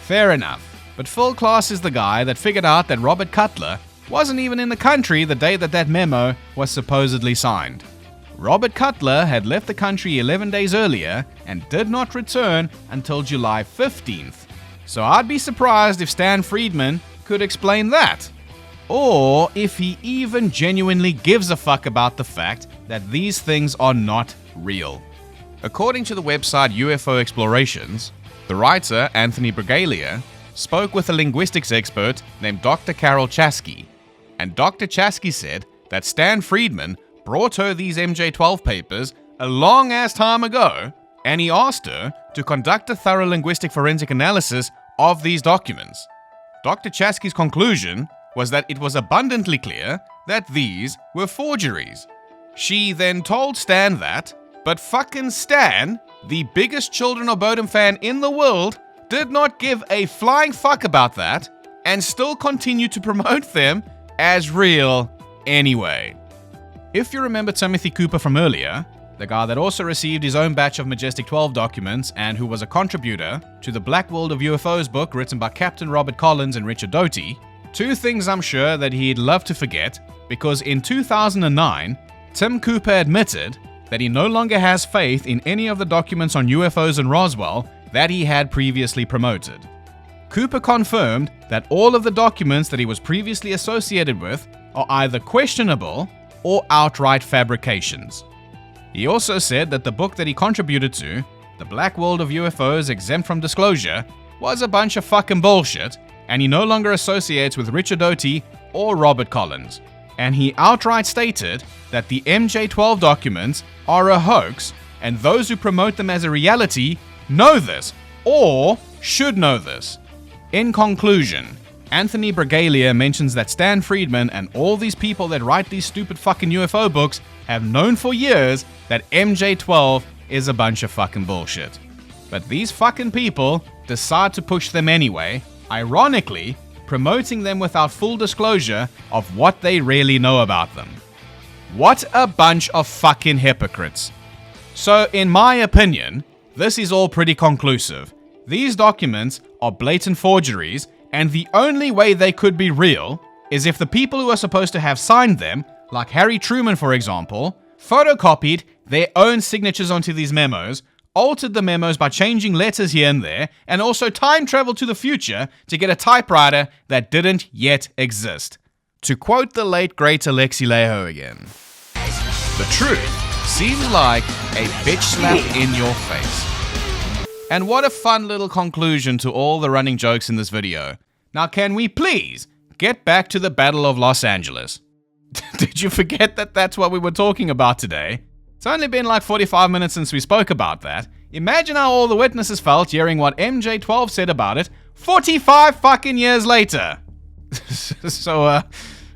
Fair enough, but Phil Klass is the guy that figured out that Robert Cutler wasn't even in the country the day that that memo was supposedly signed. Robert Cutler had left the country 11 days earlier and did not return until July 15th. So I'd be surprised if Stan Friedman could explain that. Or if he even genuinely gives a fuck about the fact that these things are not real. According to the website UFO Explorations, the writer Anthony Bragalia spoke with a linguistics expert named Dr. Carol Chasky, and Dr. Chasky said that Stan Friedman brought her these MJ-12 papers a long-ass time ago, and he asked her to conduct a thorough linguistic forensic analysis of these documents. Dr. Chasky's conclusion was that it was abundantly clear that these were forgeries. She then told Stan that, but fucking Stan, the biggest Children of Bodom fan in the world, did not give a flying fuck about that and still continued to promote them as real anyway. If you remember Timothy Cooper from earlier, the guy that also received his own batch of Majestic-12 documents and who was a contributor to the Black World of UFOs book written by Captain Robert Collins and Richard Doty, two things I'm sure that he'd love to forget, because in 2009, Tim Cooper admitted that he no longer has faith in any of the documents on UFOs in Roswell that he had previously promoted. Cooper confirmed that all of the documents that he was previously associated with are either questionable or outright fabrications. He also said that the book that he contributed to, The Black World of UFOs Exempt from Disclosure, was a bunch of fucking bullshit, and he no longer associates with Richard Doty or Robert Collins. And he outright stated that the MJ-12 documents are a hoax, and those who promote them as a reality know this, or should know this. In conclusion, Anthony Bragalia mentions that Stan Friedman and all these people that write these stupid fucking UFO books have known for years that MJ-12 is a bunch of fucking bullshit. But these fucking people decide to push them anyway, ironically promoting them without full disclosure of what they really know about them. What a bunch of fucking hypocrites. So in my opinion, this is all pretty conclusive. These documents are blatant forgeries, and the only way they could be real is if the people who are supposed to have signed them, like Harry Truman for example, photocopied their own signatures onto these memos, altered the memos by changing letters here and there, and also time traveled to the future to get a typewriter that didn't yet exist. To quote the late great Alexi Leho again, "The truth seems like a bitch slap in your face." And what a fun little conclusion to all the running jokes in this video. Now can we please get back to the Battle of Los Angeles? Did you forget that that's what we were talking about today? It's only been like 45 minutes since we spoke about that. Imagine how all the witnesses felt hearing what MJ-12 said about it 45 fucking years later. So,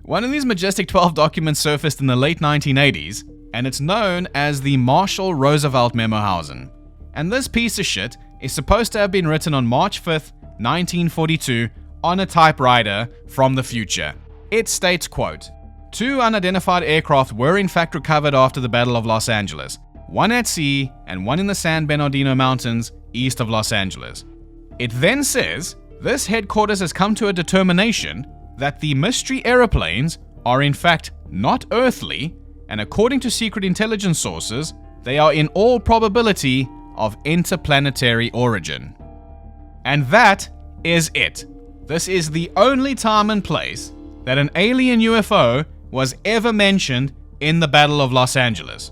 one of these Majestic-12 documents surfaced in the late 1980s, and it's known as the Marshall Roosevelt Memohausen. And this piece of shit is supposed to have been written on March 5th, 1942 on a typewriter from the future. It states, quote, "Two unidentified aircraft were in fact recovered after the Battle of Los Angeles, one at sea and one in the San Bernardino Mountains east of Los Angeles." It then says, this headquarters has come to a determination that the mystery aeroplanes are in fact not earthly, and according to secret intelligence sources, they are in all probability of interplanetary origin. And that is it. This is the only time and place that an alien UFO was ever mentioned in the Battle of Los Angeles,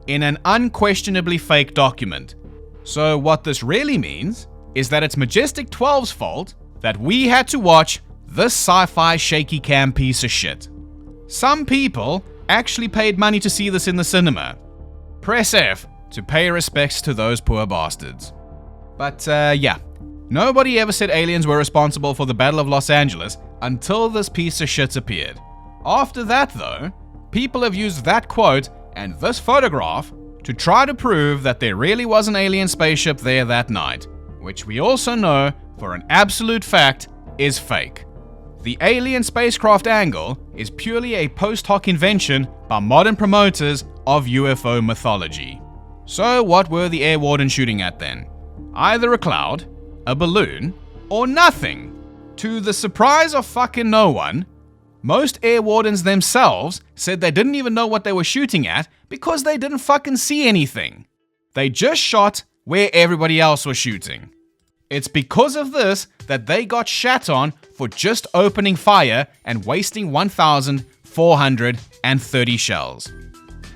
in an unquestionably fake document. So what this really means is that it's Majestic-12's fault that we had to watch this sci-fi shaky cam piece of shit. Some people actually paid money to see this in the cinema. Press F to pay respects to those poor bastards. But yeah, nobody ever said aliens were responsible for the Battle of Los Angeles until this piece of shit appeared. After that though, people have used that quote and this photograph to try to prove that there really was an alien spaceship there that night, which we also know for an absolute fact is fake. The alien spacecraft angle is purely a post hoc invention by modern promoters of UFO mythology. So what were the air wardens shooting at then? Either a cloud, a balloon, or nothing. To the surprise of fucking no one, most air wardens themselves said they didn't even know what they were shooting at because they didn't fucking see anything. They just shot where everybody else was shooting. It's because of this that they got shat on for just opening fire and wasting 1,430 shells.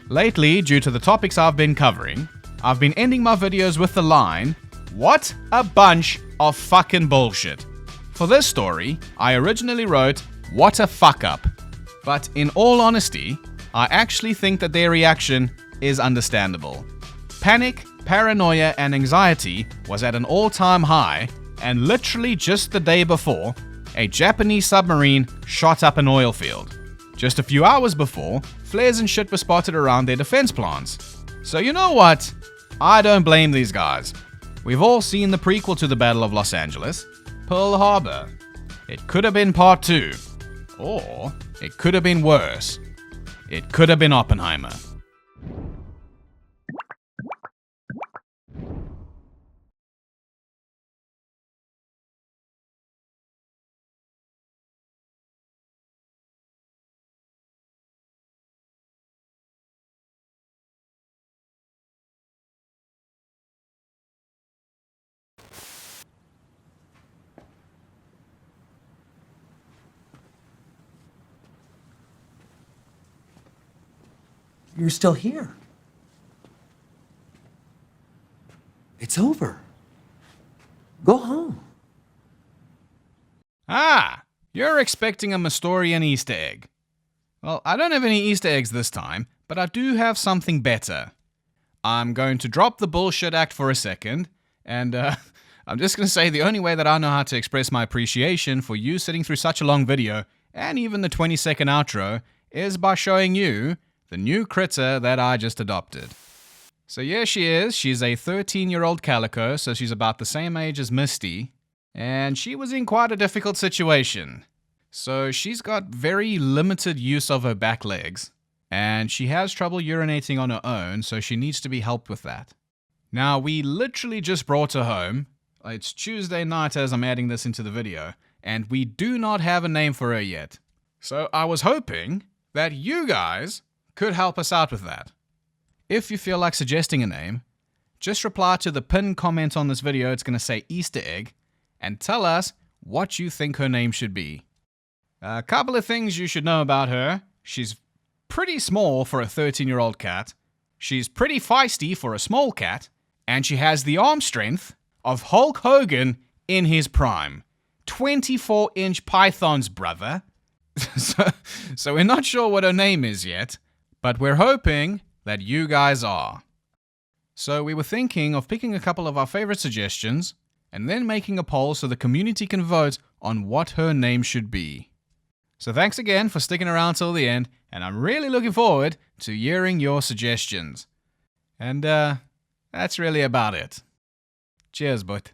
Lately, due to the topics I've been covering, I've been ending my videos with the line, "What a bunch of fucking bullshit." For this story, I originally wrote, "What a fuck up." But in all honesty, I actually think that their reaction is understandable. Panic, paranoia, and anxiety was at an all-time high, and literally just the day before, a Japanese submarine shot up an oil field. Just a few hours before, flares and shit were spotted around their defense plants. So you know what? I don't blame these guys. We've all seen the prequel to the Battle of Los Angeles, Pearl Harbor. It could have been part 2. Or it could have been worse. It could have been Oppenheimer. You're still here. It's over. Go home. Ah, you're expecting a Mystorian Easter egg. Well, I don't have any Easter eggs this time, but I do have something better. I'm going to drop the bullshit act for a second, and I'm just going to say the only way that I know how to express my appreciation for you sitting through such a long video, and even the 20-second outro, is by showing you the new critter that I just adopted. So here she is. She's a 13-year-old calico, so she's about the same age as Misty. And she was in quite a difficult situation. So she's got very limited use of her back legs. And she has trouble urinating on her own, so she needs to be helped with that. Now, we literally just brought her home. It's Tuesday night as I'm adding this into the video. And we do not have a name for her yet. So I was hoping that you guys could help us out with that. If you feel like suggesting a name, just reply to the pinned comment on this video. It's going to say Easter egg, and tell us what you think her name should be. A couple of things you should know about her. She's pretty small for a 13-year-old cat. She's pretty feisty for a small cat, and she has the arm strength of Hulk Hogan in his prime. 24-inch pythons, brother. So we're not sure what her name is yet, but we're hoping that you guys are. So we were thinking of picking a couple of our favorite suggestions and then making a poll so the community can vote on what her name should be. So thanks again for sticking around till the end, and I'm really looking forward to hearing your suggestions. And that's really about it. Cheers, bud.